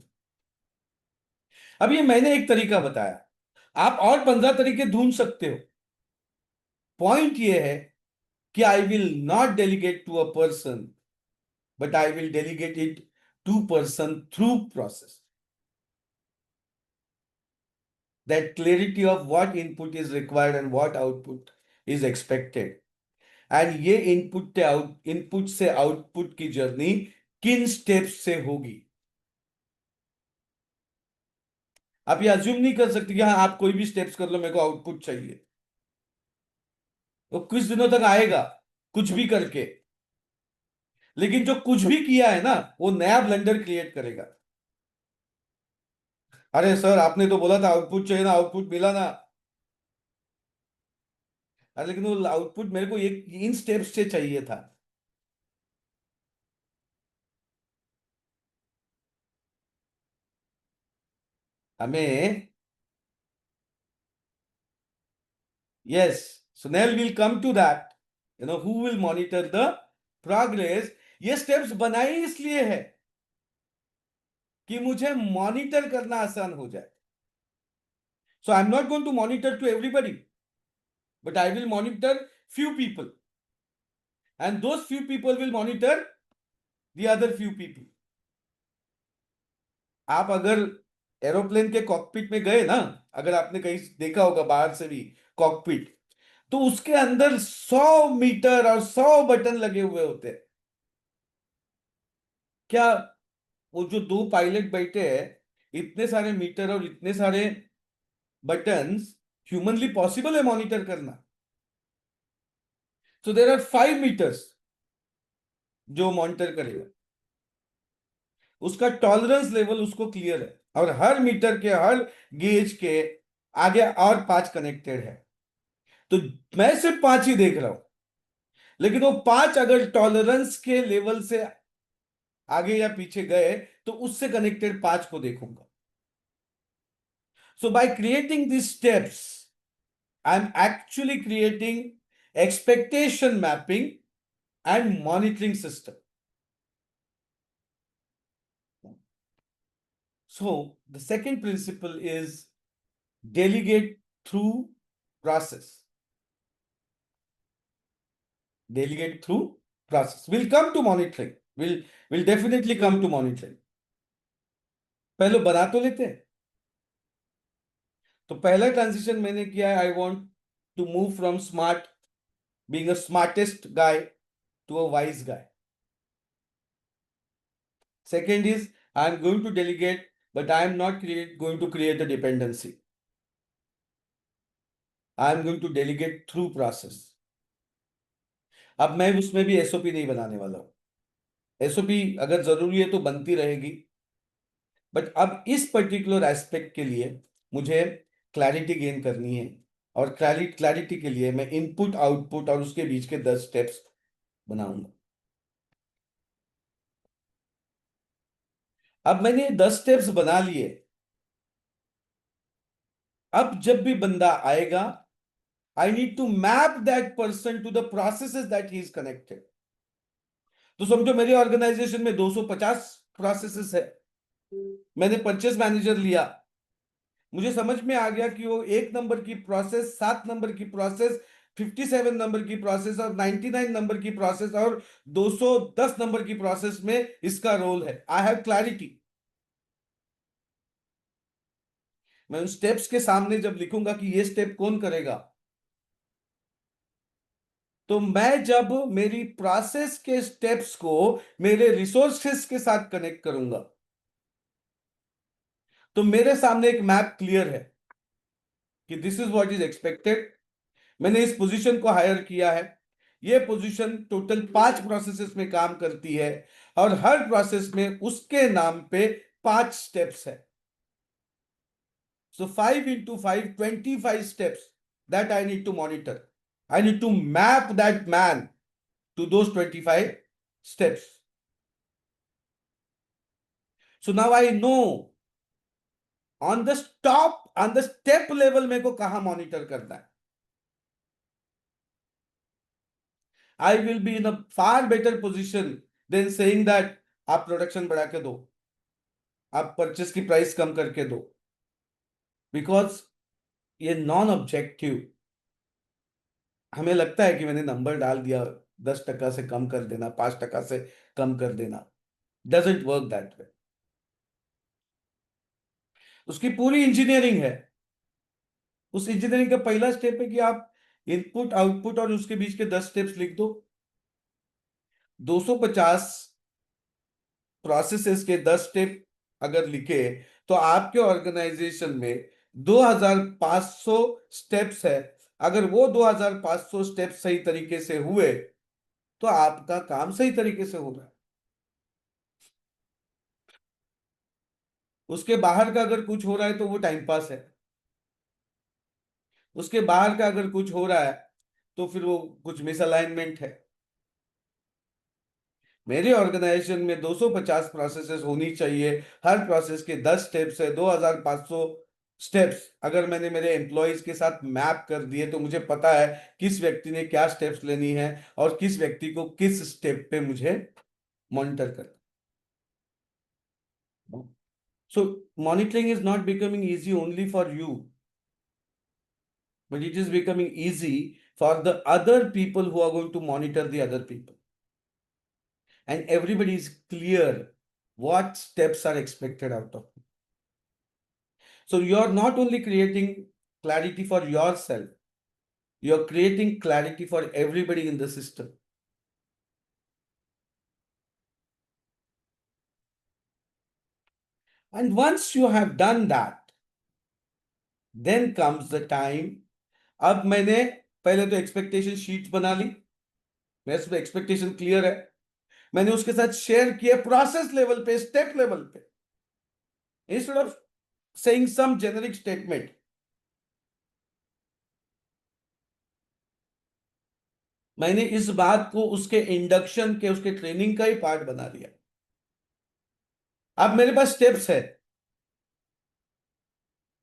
अब ये मैंने एक तरीका बताया, आप और 15 तरीके ढूंढ सकते हो। पॉइंट ये है कि I will not delegate to a person, but I will delegate it to person through process. That clarity of what input is required and what output is expected, and ये इनपुट से आउटपुट की जर्नी किन स्टेप्स से होगी। आप ये अज्यूम नहीं कर सकते कि हाँ आप कोई भी स्टेप्स कर लो, मेरे को आउटपुट चाहिए। वो कुछ दिनों तक आएगा कुछ भी करके, लेकिन जो कुछ भी किया है ना, वो नया ब्लेंडर क्रिएट करेगा। अरे सर आपने तो बोला था आउटपुट चाहिए ना, आउटपुट मिला ना। अरे लेकिन वो आउटपुट मेरे को एक इन स्टेप्स से चाहिए था। हमें, yes, so now will come to that, you know, who will monitor the progress. ये स्टेप्स बनाई इसलिए है कि मुझे मॉनिटर करना आसान हो जाए। So I am not going to monitor to everybody, but I will monitor few people, and those few people will monitor the other few people. आप अगर एरोप्लेन के कॉकपिट में गए ना, अगर आपने कहीं देखा होगा बाहर से भी कॉकपिट, तो उसके अंदर 100 मीटर और 100 बटन लगे हुए होते हैं। क्या वो जो दो पायलट बैठे हैं, इतने सारे मीटर और इतने सारे बटन्स ह्यूमनली पॉसिबल है मॉनिटर करना? सो देर आर 5 मीटर्स जो मॉनिटर करेगा, उसका टॉलरेंस लेवल उसको क्लियर है, और हर मीटर के हर गेज के आगे और 5 कनेक्टेड है। तो मैं सिर्फ 5 ही देख रहा हूं, लेकिन वो 5 अगर टॉलरेंस के लेवल से आगे या पीछे गए तो उससे कनेक्टेड 5 को देखूंगा। So by creating this steps I am actually creating expectation mapping and monitoring system. So the second principle is delegate through process. Delegate through process. We'll come to monitoring. We'll definitely come to monitoring. पहले बना तो लेते हैं। तो पहला ट्रांजिशन मैंने किया है, I want to move from smart being a smartest guy to a wise guy. Second is I am going to delegate, but I am not going to create a dependency. I am going to delegate through process. अब मैं उसमें भी एसओपी नहीं बनाने वाला हूं। एसओपी अगर जरूरी है तो बनती रहेगी, बट अब इस पर्टिकुलर एस्पेक्ट के लिए मुझे क्लैरिटी गेन करनी है, और क्लैरिटी के लिए मैं इनपुट आउटपुट और उसके बीच के 10 स्टेप्स बनाऊंगा। अब मैंने 10 स्टेप्स बना लिए। अब जब भी बंदा आएगा, I need to map that person to the processes that he is connected. तो समझो मेरे ऑर्गेनाइजेशन में 250 प्रोसेसेस है। मैंने परचेस मैनेजर लिया, मुझे समझ में आ गया कि वो 1 नंबर की प्रोसेस, 7 नंबर की प्रोसेस, 57 नंबर की प्रोसेस और 99 नंबर की प्रोसेस और 210 नंबर की प्रोसेस में इसका रोल है। I have clarity. मैं उन स्टेप्स के सामने जब लिखूंगा कि ये स्टेप कौन करेगा, तो मैं जब मेरी प्रोसेस के स्टेप्स को मेरे रिसोर्सेस के साथ कनेक्ट करूंगा, तो मेरे सामने एक मैप क्लियर है कि this is what is expected. मैंने इस पोजीशन को हायर किया है। ये पोजीशन टोटल 5 प्रोसेसेस में काम करती है, और हर प्रोसेस में उसके नाम पे 5 स्टेप्स है। सो 5 into 5, 25 steps that I need to monitor. I need to map that man to those 25 steps. So now I know on the step level मेरे को कहां मॉनिटर करना है। I will be in a far better position than saying that आप प्रोडक्शन बढ़ा के दो, आप परचेस की प्राइस कम करके दो, बिकॉज ये नॉन ऑब्जेक्टिव। हमें लगता है कि मैंने नंबर डाल दिया, 10% से कम कर देना, 5% से कम कर देना, डजेंट वर्क दैट वे। उसकी पूरी इंजीनियरिंग है। उस इंजीनियरिंग का पहला स्टेप है कि आप इनपुट आउटपुट और उसके बीच के 10 स्टेप्स लिख दो। 250 प्रोसेसेस के 10 स्टेप अगर लिखे, तो आपके ऑर्गेनाइजेशन में 2500 स्टेप्स है। अगर वो 2500 स्टेप्स सही तरीके से हुए, तो आपका काम सही तरीके से हो रहा है। उसके बाहर का अगर कुछ हो रहा है तो वो टाइम पास है। उसके बाहर का अगर कुछ हो रहा है तो फिर वो कुछ मिसअलाइनमेंट है। मेरे ऑर्गेनाइजेशन में 250 प्रोसेसेस होनी चाहिए। हर प्रोसेस के 10 स्टेप्स है, 2500 स्टेप्स। अगर मैंने मेरे एम्प्लॉयज के साथ मैप कर दिए तो मुझे पता है किस व्यक्ति ने क्या स्टेप्स लेनी है और किस व्यक्ति को किस स्टेप पे मुझे मॉनिटर करना। So monitoring is not becoming easy only for you, but it is becoming easy for the other people who are going to monitor the other people. And everybody is clear what steps are expected out of you. So you're not only creating clarity for yourself, you're creating clarity for everybody in the system. And once you have done that, then comes the time. अब मैंने पहले तो एक्सपेक्टेशन शीट बना ली, मेरे पे एक्सपेक्टेशन क्लियर है। मैंने उसके साथ शेयर किया प्रोसेस लेवल पे, स्टेप लेवल पे, instead of saying some generic statement. मैंने इस बात को उसके इंडक्शन के, उसके ट्रेनिंग का ही पार्ट बना दिया। अब मेरे पास स्टेप्स है,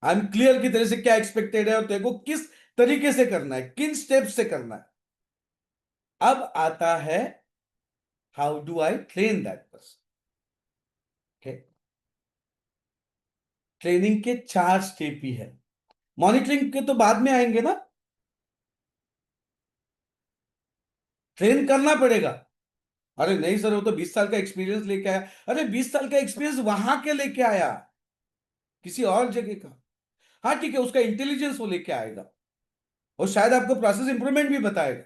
आई एम क्लियर की तरह से क्या एक्सपेक्टेड है और तेरे को किस तरीके से करना है, किन स्टेप्स से करना है। अब आता है how do I train that person. Training के 4 स्टेप ही है, मॉनिटरिंग के तो बाद में आएंगे ना। ट्रेन करना पड़ेगा। अरे नहीं सर, वो तो 20 साल का एक्सपीरियंस लेके आया। अरे 20 साल का एक्सपीरियंस वहां के लेके आया, किसी और जगह का। हाँ ठीक है, उसका इंटेलिजेंस वो लेके आएगा और शायद आपको प्रोसेस इंप्रूवमेंट भी बताएगा,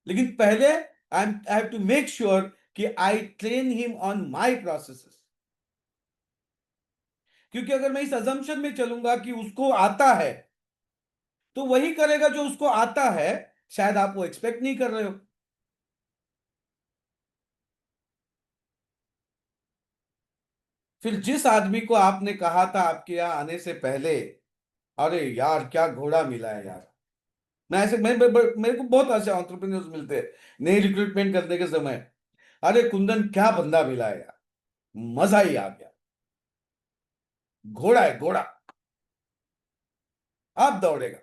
लेकिन पहले I have to make sure कि I train him on my processes. क्योंकि अगर मैं इस अजम्पशन में चलूंगा कि उसको आता है, तो वही करेगा जो उसको आता है, शायद आप वो एक्सपेक्ट नहीं कर रहे हो। फिर जिस आदमी को आपने कहा था आपके यहां आने से पहले, अरे यार क्या घोड़ा मिला है यार। मेरे को बहुत ऐसे एंटरप्रेन्योर्स मिलते हैं नई रिक्रूटमेंट करने के समय। अरे कुंदन क्या बंदा मिला है यार, मजा ही आ गया, घोड़ा है घोड़ा, अब दौड़ेगा।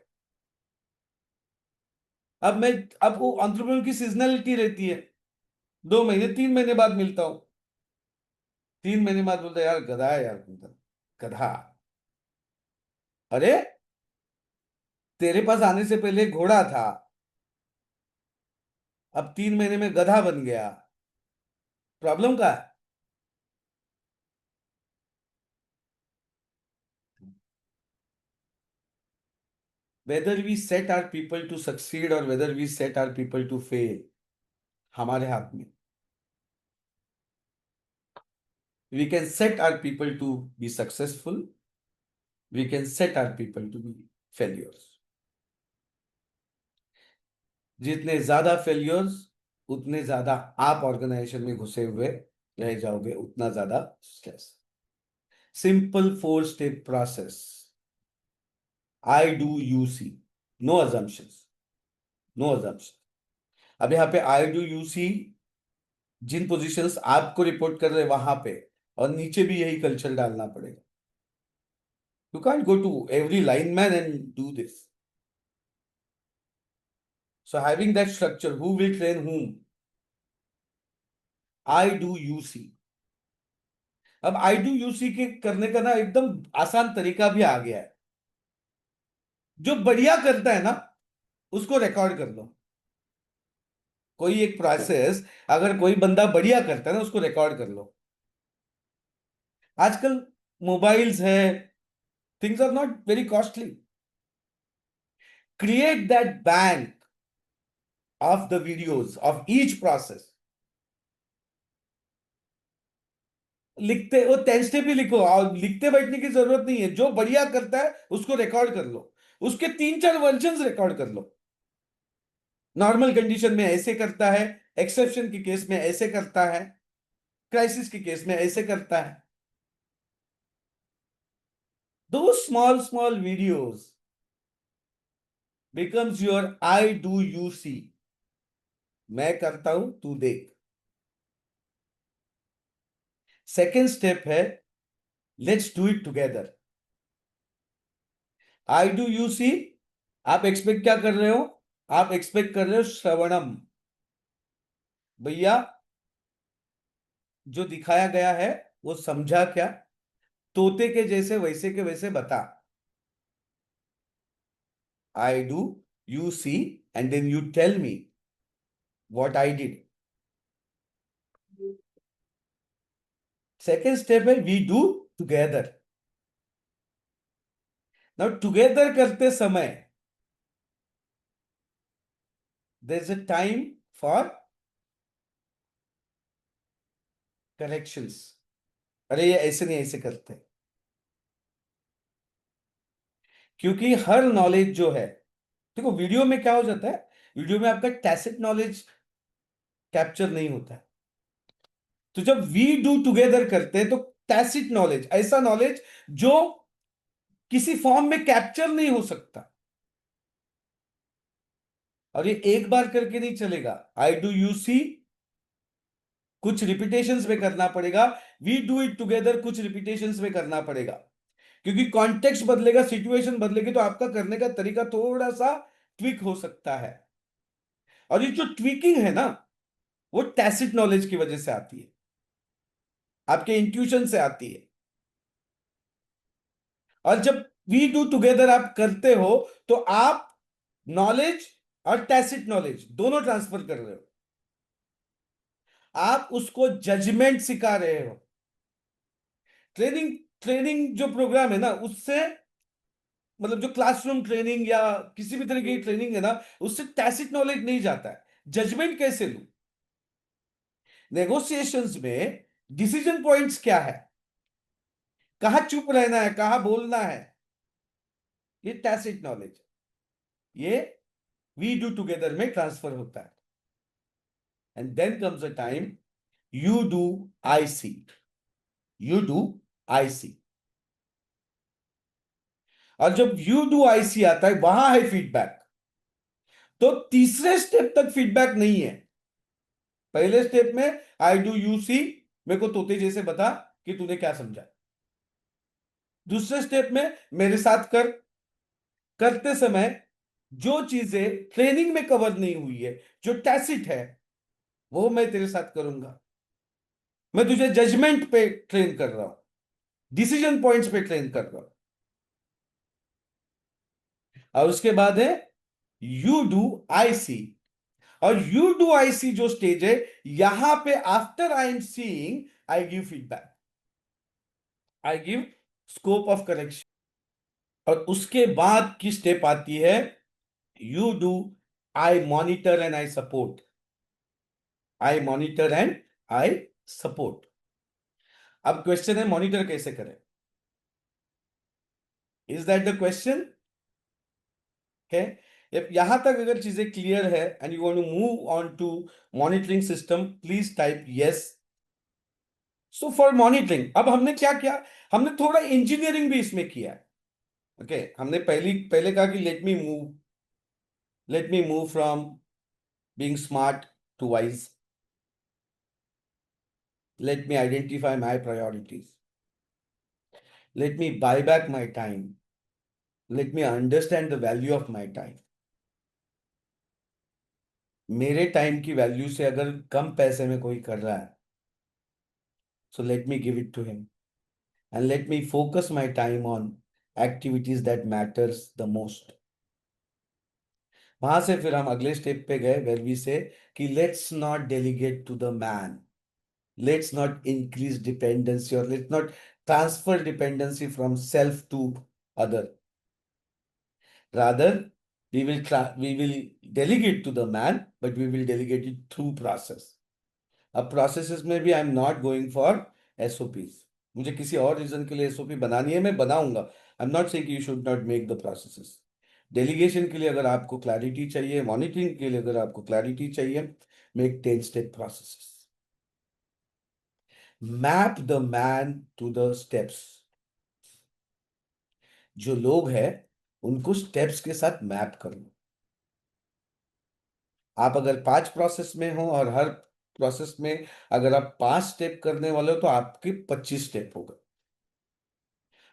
अब मैं, अब वो एंटरप्रेन्योर की सीजनलिटी रहती है, 2 महीने 3 महीने बाद मिलता हूं, 3 महीने बाद बोलता है यार गधा है यार कुंदन, गधा। अरे तेरे पास आने से पहले घोड़ा था, अब 3 महीने में गधा बन गया, प्रॉब्लम का है। Whether we set our people to succeed और whether we set our people to fail, हमारे हाथ में। We can set our people to be successful. We can set our people to be failures. जितने ज्यादा फेल्योर्स, उतने ज्यादा आप ऑर्गेनाइजेशन में घुसे हुए रह जाओगे, उतना ज्यादा stress. Simple 4 step process, I do you see, no assumptions, no assumption. अब यहाँ पे आई डू यू सी, जिन पोजीशंस आपको रिपोर्ट कर रहे हैं वहां पे, और नीचे भी यही कल्चर डालना पड़ेगा। You can't go to every line man and do this. So having that structure, who will train whom? I do you see. अब आई डू यू सी के करने का ना एकदम आसान तरीका भी आ गया है। जो बढ़िया करता है ना, उसको रिकॉर्ड कर लो। कोई एक प्रोसेस अगर कोई बंदा बढ़िया करता है ना, उसको रिकॉर्ड कर लो। आजकल मोबाइल्स है, things are not very costly. Create that bank of the videos of each process. लिखते वो 10 स्टेप ही लिखो, और लिखते बैठने की जरूरत नहीं है। जो बढ़िया करता है उसको रिकॉर्ड कर लो, उसके 3-4 वर्जन रिकॉर्ड कर लो। नॉर्मल कंडीशन में ऐसे करता है, एक्सेप्शन के केस में ऐसे करता है, क्राइसिस के केस में ऐसे करता है। दो small small videos becomes your I do you see. मैं करता हूं, तू देख। सेकेंड स्टेप है let's do it together. I do you see, आप एक्सपेक्ट क्या कर रहे हो? आप एक्सपेक्ट कर रहे हो श्रवणम, भैया जो दिखाया गया है वो समझा क्या, तोते के जैसे वैसे के वैसे बता। I do you see and then you tell me what I did. Second step है we do together. Now together करते समय there is a time for corrections. अरे ये ऐसे नहीं, ऐसे करते हैं। क्योंकि हर नॉलेज जो है, देखो वीडियो में क्या हो जाता है, वीडियो में आपका टैसिट नॉलेज कैप्चर नहीं होता है। तो जब वी डू टुगेदर करते हैं तो टैसिट नॉलेज, ऐसा नॉलेज जो किसी फॉर्म में कैप्चर नहीं हो सकता, और ये एक बार करके नहीं चलेगा। आई डू यू सी कुछ रिपीटेशंस में करना पड़ेगा, वी डू इट टुगेदर कुछ रिपीटेशंस में करना पड़ेगा, क्योंकि कॉन्टेक्स्ट बदलेगा, सिचुएशन बदलेगी, तो आपका करने का तरीका थोड़ा सा ट्विक हो सकता है। और ये जो ट्विकिंग है ना, वो टैसिट नॉलेज की वजह से आती है, आपके इंट्यूशन से आती है। और जब वी डू टुगेदर आप करते हो, तो आप नॉलेज और टैसिट नॉलेज दोनों ट्रांसफर कर रहे हो, आप उसको जजमेंट सिखा रहे हो। ट्रेनिंग ट्रेनिंग जो प्रोग्राम है ना, उससे मतलब जो क्लासरूम ट्रेनिंग या किसी भी तरह की ट्रेनिंग है ना, उससे टैसिट नॉलेज नहीं जाता है। जजमेंट कैसे लूं, नेगोशिएशंस में डिसीजन पॉइंट्स क्या है, कहां चुप रहना है, कहां बोलना है, ये टैसिट नॉलेज, ये वी डू टुगेदर में ट्रांसफर होता है। And then comes a time you do I see, you do I see. और जब यू डू आई सी आता है, वहां है फीडबैक। तो तीसरे स्टेप तक फीडबैक नहीं है। पहले स्टेप में आई डू यू सी, मेरे को तोते जैसे बता कि तूने क्या समझा। दूसरे स्टेप में मेरे साथ कर, करते समय जो चीजें ट्रेनिंग में कवर नहीं हुई है, जो टैसिट है, वो मैं तेरे साथ करूंगा। मैं तुझे जजमेंट पे ट्रेन कर रहा हूं, डिसीजन पॉइंट्स पे ट्रेन कर रहा हूं। और उसके बाद है यू डू आई सी। और यू डू आई सी जो स्टेज है, यहां पे after I am seeing I give feedback, I give scope of correction. और उसके बाद की स्टेप आती है you do I monitor and I support, I monitor and I support. अब क्वेश्चन है मॉनिटर कैसे करें, इज दैट द क्वेश्चन? है, यहां तक अगर चीजें क्लियर है and you want to move on to monitoring system, please type yes. So for monitoring अब हमने क्या किया, हमने थोड़ा इंजीनियरिंग भी इसमें किया है। ओके, हमने पहले कहा कि let me move from being smart to wise, let me identify my priorities, let me buy back my time, let me understand the value of my time। मेरे टाइम की वैल्यू से अगर कम पैसे में कोई कर रहा है, so let me give it to him and let me focus my time on activities that matters the most। वहां से फिर हम अगले स्टेप पे गए वेर वी से कि let's not delegate to the man, let's not increase dependency or let's not transfer dependency from self to other, rather we will delegate to the man, but we will delegate it through process। अब प्रोसेसेस में भी आई am not going for SOPs, मुझे किसी और रीजन के लिए एसओपी बनानी है, मैं बनाऊंगा। आई am not saying you should not make the processes. Delegation के लिए अगर आपको क्लैरिटी चाहिए, मॉनिटरिंग के लिए अगर आपको क्लैरिटी चाहिए, make 10 step processes, map the man to the steps. जो लोग हैं उनको स्टेप्स के साथ मैप कर लो। आप अगर 5 प्रोसेस में हो और हर प्रोसेस में अगर आप 5 स्टेप करने वाले हो, तो आपके 25 स्टेप होगा।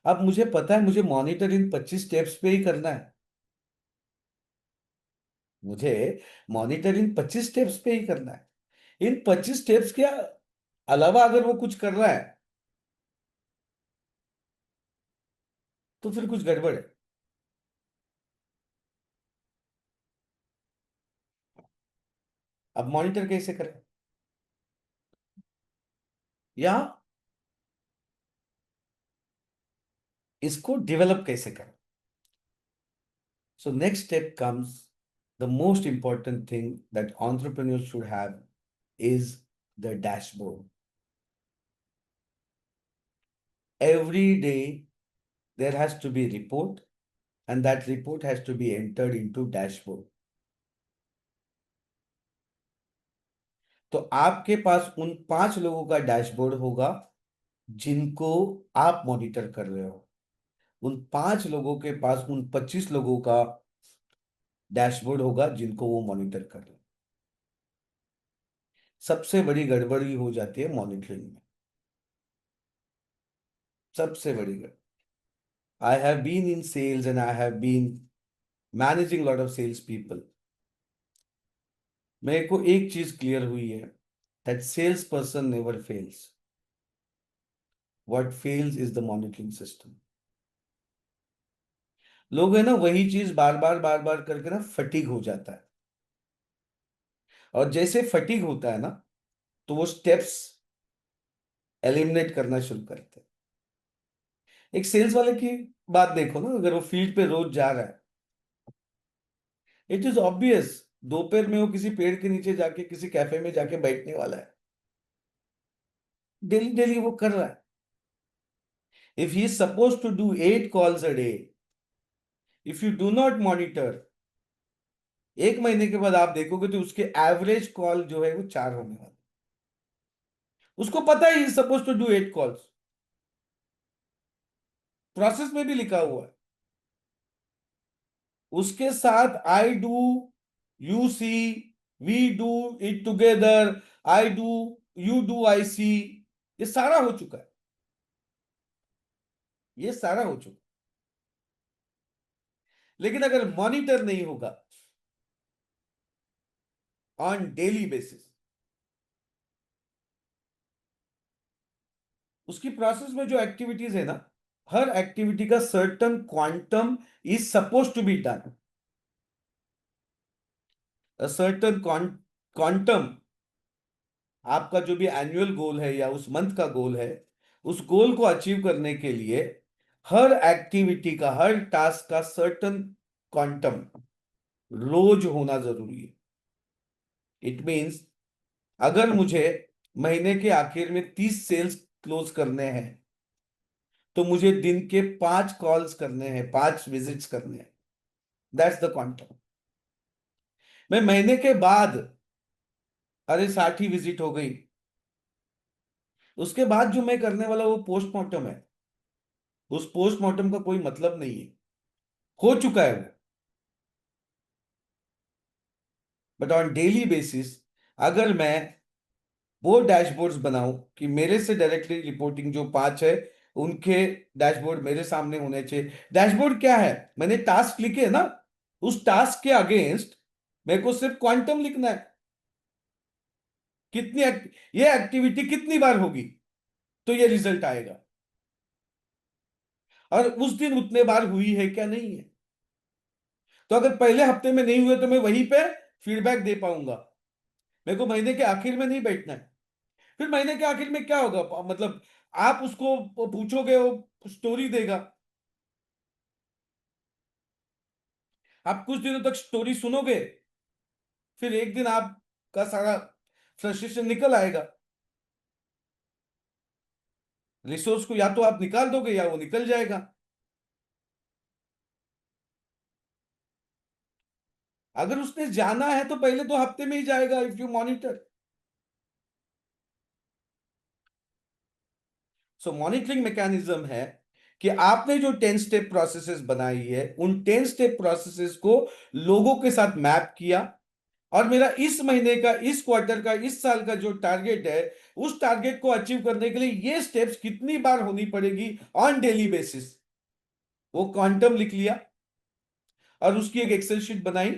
अब मुझे पता है मुझे मॉनिटर इन 25 स्टेप्स पे ही करना है, मुझे मॉनिटर इन 25 स्टेप्स पे ही करना है। इन 25 स्टेप्स के अलावा अगर वो कुछ कर रहा है, तो फिर कुछ गड़बड़ है। अब मॉनिटर कैसे करें, या इसको डेवलप कैसे करें? So next step comes, the most important thing that entrepreneurs should have is the dashboard. Every day there has to be a report and that report has to be entered into dashboard। तो आपके पास उन 5 लोगों का डैशबोर्ड होगा जिनको आप मॉनिटर कर रहे हो। उन 5 लोगों के पास उन 25 लोगों का डैशबोर्ड होगा जिनको वो मॉनिटर कर रहे हैं। सबसे बड़ी गड़बड़ी हो जाती है मॉनिटरिंग में, सबसे बड़ी गड़बड़ी। I have been in sales and I have been managing lot of sales people. मेरे को एक चीज क्लियर हुई है, that sales person never fails, what fails is the monitoring system. लोग है ना, वही चीज बार बार करके ना फटीग हो जाता है, और जैसे फटीग होता है ना, तो वो स्टेप्स एलिमिनेट करना शुरू करते हैं। एक सेल्स वाले की बात देखो ना, अगर वो फील्ड पे रोज जा रहा है, इट इज ऑब्वियस दोपहर में वो किसी पेड़ के नीचे जाके किसी कैफे में जाके बैठने वाला है। डेली डेली वो कर रहा है। If he is suppose to do 8 calls a day, if you do not monitor, 1 महीने के बाद आप देखोगे तो उसके एवरेज कॉल जो है वो 4 होने वाले। उसको पता है suppose to do 8 calls, process में भी लिखा हुआ है। उसके साथ I do, you see, we do it together, I do, you do, I see, ये सारा हो चुका है, ये सारा हो चुका है। लेकिन अगर मॉनिटर नहीं होगा ऑन डेली बेसिस, उसकी प्रोसेस में जो एक्टिविटीज है ना, हर एक्टिविटी का certain quantum is suppose to be done. Certain quantum, आपका जो भी एनुअल गोल है या उस मंथ का गोल है, उस गोल को अचीव करने के लिए हर एक्टिविटी का, हर टास्क का सर्टन क्वांटम रोज होना जरूरी है। इट मीन्स अगर मुझे महीने के आखिर में 30 सेल्स क्लोज करने हैं, तो मुझे दिन के 5 कॉल्स करने हैं, 5 विजिट्स करने हैं। That's the quantum. मैं महीने के बाद, अरे 60 विजिट हो गई, उसके बाद जो मैं करने वाला वो पोस्टमार्टम है। उस पोस्टमार्टम का कोई मतलब नहीं है, हो चुका है वो। बट ऑन डेली बेसिस अगर मैं वो डैशबोर्ड्स बनाऊं कि मेरे से डायरेक्टली रिपोर्टिंग जो 5 है, उनके डैशबोर्ड मेरे सामने होने चाहिए। डैशबोर्ड क्या है, मैंने टास्क लिखे है ना, उस टास्क के अगेंस्ट मेरे को सिर्फ क्वांटम लिखना है। कितनी ये एक्टिविटी कितनी बार होगी, तो ये रिजल्ट आएगा। और उस दिन उतने बार हुई है क्या, नहीं है। तो अगर पहले हफ्ते में नहीं हुए तो मैं वहीं पे फीडबैक दे पाऊंगा। मेरे को महीने के आखिर में नहीं बैठना है। फिर महीने के आखिर में क्या होगा, मतलब आप उसको पूछोगे, वो स्टोरी देगा। आप कुछ दिनों तक स्टोरी सुनोगे, फिर एक दिन आपका सारा फ्रस्ट्रेशन निकल आएगा। रिसोर्स को या तो आप निकाल दोगे या वो निकल जाएगा। अगर उसने जाना है तो पहले 2 हफ्ते में ही जाएगा, if you monitor. So monitoring mechanism है कि आपने जो 10 स्टेप प्रोसेसेस बनाई है, उन 10 स्टेप प्रोसेसेस को लोगों के साथ मैप किया, और मेरा इस महीने का, इस क्वार्टर का, इस साल का जो टारगेट है, उस टारगेट को अचीव करने के लिए ये स्टेप्स कितनी बार होनी पड़ेगी ऑन डेली बेसिस, वो क्वांटम लिख लिया और उसकी एक एक्सेल शीट बनाई।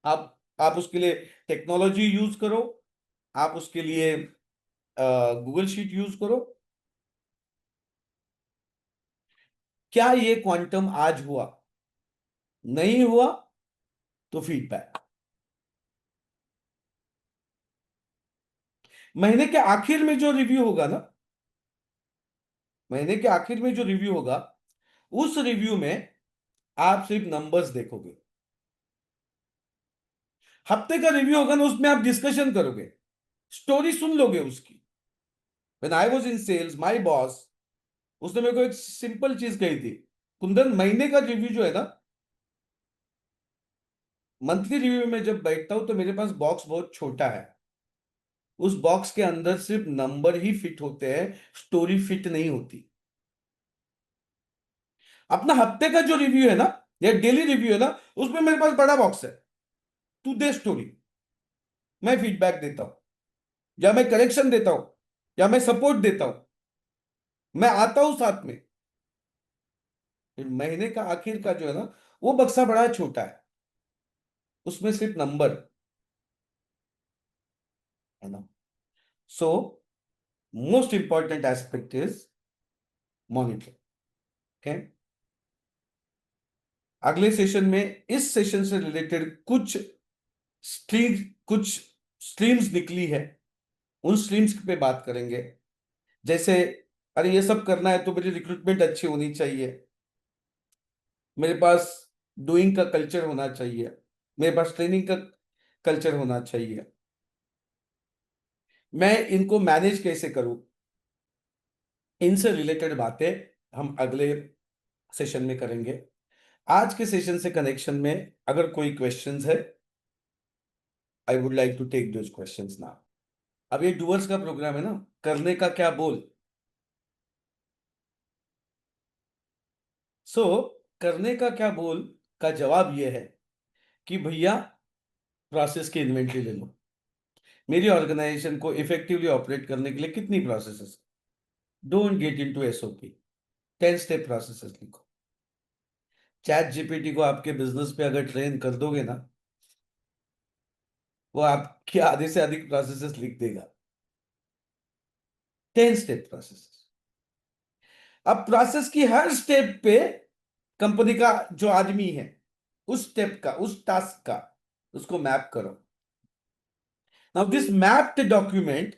आप उसके लिए टेक्नोलॉजी यूज करो, आप उसके लिए गूगल शीट यूज करो। क्या ये क्वांटम आज हुआ? नहीं हुआ तो फीडबैक। महीने के आखिर में जो रिव्यू होगा ना, महीने के आखिर में जो रिव्यू होगा, उस रिव्यू में आप सिर्फ नंबर्स देखोगे। हफ्ते का रिव्यू होगा ना, उसमें आप डिस्कशन करोगे, स्टोरी सुन लोगे उसकी। When I was in sales, my boss, उसने मेरे को एक सिंपल चीज कही थी, कुंदन महीने का रिव्यू जो है ना, मंथली रिव्यू में जब बैठता हूं तो मेरे पास बॉक्स बहुत छोटा है। उस बॉक्स के अंदर सिर्फ नंबर ही फिट होते हैं, स्टोरी फिट नहीं होती। अपना हफ्ते का जो रिव्यू है ना, या डेली रिव्यू है ना, उसमें मेरे पास बड़ा बॉक्स है, तू दे स्टोरी, मैं फीडबैक देता हूं, या मैं करेक्शन देता हूं, या मैं सपोर्ट देता हूं, मैं आता हूं साथ में। फिर महीने का आखिर का जो है ना, वो बक्सा बड़ा छोटा है, उसमें सिर्फ नंबर है ना। So most important aspect is monitoring. Okay, अगले सेशन में इस सेशन से रिलेटेड स्ट्रीम कुछ स्ट्रीम्स निकली है, उन स्ट्रीम्स पे बात करेंगे। जैसे, अरे ये सब करना है तो मेरी रिक्रूटमेंट अच्छी होनी चाहिए, मेरे पास डूइंग का कल्चर होना चाहिए, मेरे पास ट्रेनिंग का कल्चर होना चाहिए, मैं इनको मैनेज कैसे करूं, इनसे रिलेटेड बातें हम अगले सेशन में करेंगे। आज के सेशन से कनेक्शन में अगर कोई क्वेश्चंस है, I would like to take those questions now. अब ये डूअर्स का प्रोग्राम है ना, करने का क्या बोल। सो करने का क्या बोल का जवाब ये है कि भैया, प्रोसेस की इन्वेंटरी ले लो। मेरी ऑर्गेनाइजेशन को इफेक्टिवली ऑपरेट करने के लिए कितनी processes, don't get into SOP, 10 step processes लिखो। चैट जीपीटी को आपके बिजनेस पे अगर ट्रेन कर दोगे ना, वो आपके आधे से अधिक प्रोसेसेस लिख देगा। 10 स्टेप प्रोसेस। अब प्रोसेस की हर स्टेप पे कंपनी का जो आदमी है, उस स्टेप का, उस टास्क का, उसको मैप करो। Now this mapped document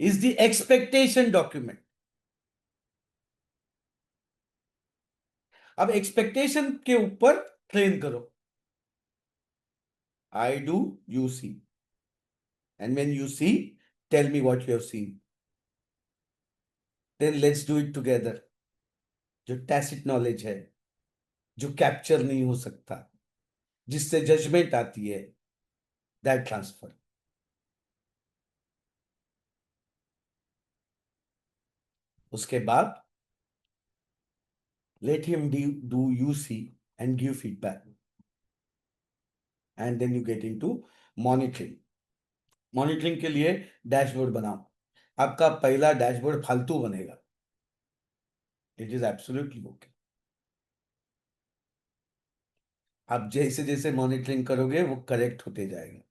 is the expectation document. अब एक्सपेक्टेशन के ऊपर ट्रेन करो। I do, you see, and when you see, tell me what you have seen, then let's do it together. जो टैसिट नॉलेज है, जो कैप्चर नहीं हो सकता, जिससे जजमेंट आती है, दैट ट्रांसफर। उसके बाद let him do UC and give feedback, and then you get into monitoring। Monitoring के लिए डैशबोर्ड बनाओ। आपका पहला डैशबोर्ड फालतू बनेगा, इट इज एब्सोल्युटली ओके। आप जैसे जैसे मॉनिटरिंग करोगे वो करेक्ट होते जाएगा।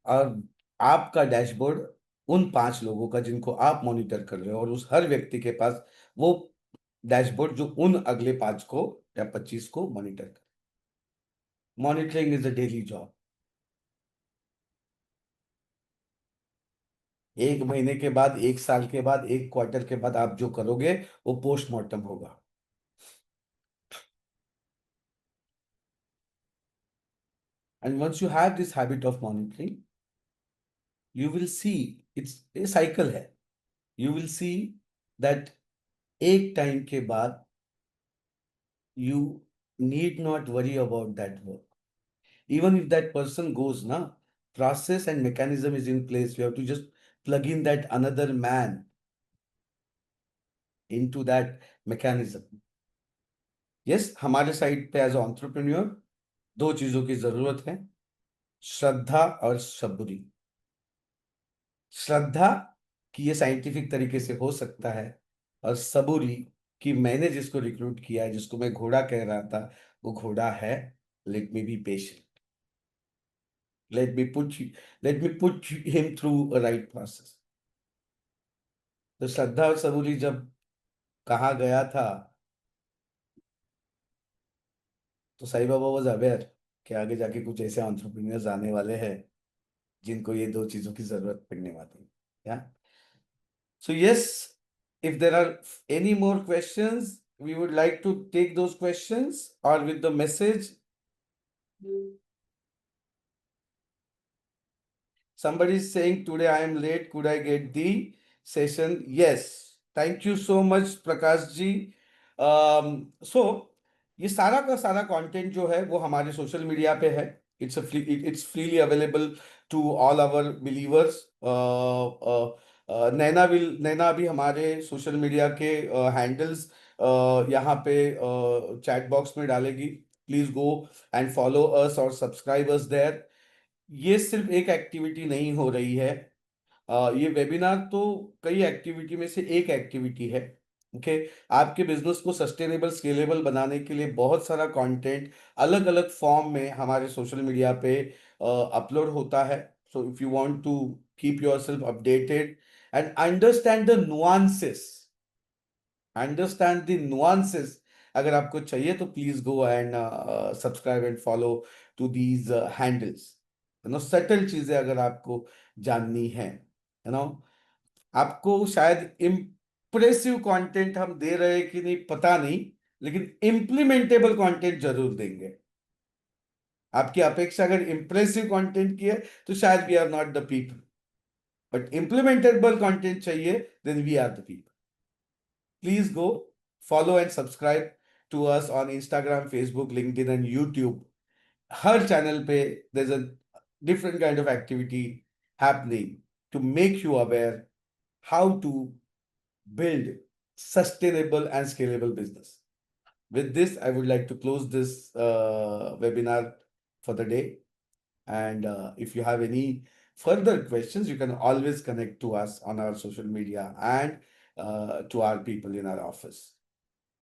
और आपका डैशबोर्ड उन 5 लोगों का जिनको आप मॉनिटर कर रहे हो, और उस हर व्यक्ति के पास वो डैशबोर्ड जो उन अगले 5 को या 25 को मॉनिटर कर। Monitoring is a daily job. 1 महीने के बाद, 1 साल के बाद, 1 क्वार्टर के बाद आप जो करोगे वो पोस्टमार्टम होगा। And once you have this habit of monitoring, you will see, it's a cycle है। यू विल सी दैट एक टाइम के बाद you need not worry about that work. Even if that person goes, na, process and mechanism is in place. You have to just plug in that another man into that mechanism. Yes, हमारे साइड पे एज एंटरप्रेन्योर 2 चीजों की जरूरत है, श्रद्धा और सबूरी। श्रद्धा कि ये साइंटिफिक तरीके से हो सकता है, और सबूरी कि मैंने जिसको रिक्रूट किया है, जिसको मैं घोड़ा कह रहा था, वो घोड़ा है। Let me be patient, let me put let me put him through a right process. तो श्रद्धा और सबूरी जब कहा गया था, तो साईं बाबा वॉज अवेयर कि आगे जाके कुछ ऐसे एंटरप्रेन्योर्स आने वाले हैं जिनको ये 2 चीजों की जरूरत पड़ने वाली है। या so yes, if there are any more questions, we would like to take those questions, or with the message. Somebody is saying today I am late. Could I get the session? Yes. Thank you so much, Prakash ji. So ये सारा का सारा कंटेंट जो है वो हमारे सोशल मीडिया पे है। It's freely available to all our believers. Naina भी हमारे सोशल मीडिया के हैंडल्स यहाँ पे चैट बॉक्स में डालेगी। Please go and follow us और सब्सक्राइब अस देयर। ये सिर्फ एक एक्टिविटी नहीं हो रही है, ये वेबिनार तो कई एक्टिविटी में से एक एक्टिविटी है। ओके, आपके बिजनेस को सस्टेनेबल स्केलेबल बनाने के लिए बहुत सारा कंटेंट अलग अलग फॉर्म में हमारे सोशल मीडिया पे अपलोड होता है। So if you want to keep yourself updated and understand the nuances, अगर आपको चाहिए तो please go and subscribe and follow to these handles. Subtle चीजें अगर आपको जाननी है, आपको शायद इम्प्रेसिव कंटेंट हम दे रहे हैं कि नहीं पता नहीं, लेकिन इम्प्लीमेंटेबल कंटेंट जरूर देंगे। आपकी अपेक्षा अगर इम्प्रेसिव कंटेंट की है तो शायद we are not the people, but implementable content चाहिए, then we are the people. Please go follow and subscribe to us on Instagram, Facebook, LinkedIn and YouTube. हर चैनल पे there's a different kind of activity happening to make you aware how to build sustainable and scalable business. With this, I would like to close this webinar for the day. And if you have any further questions, you can always connect to us on our social media and to our people in our office.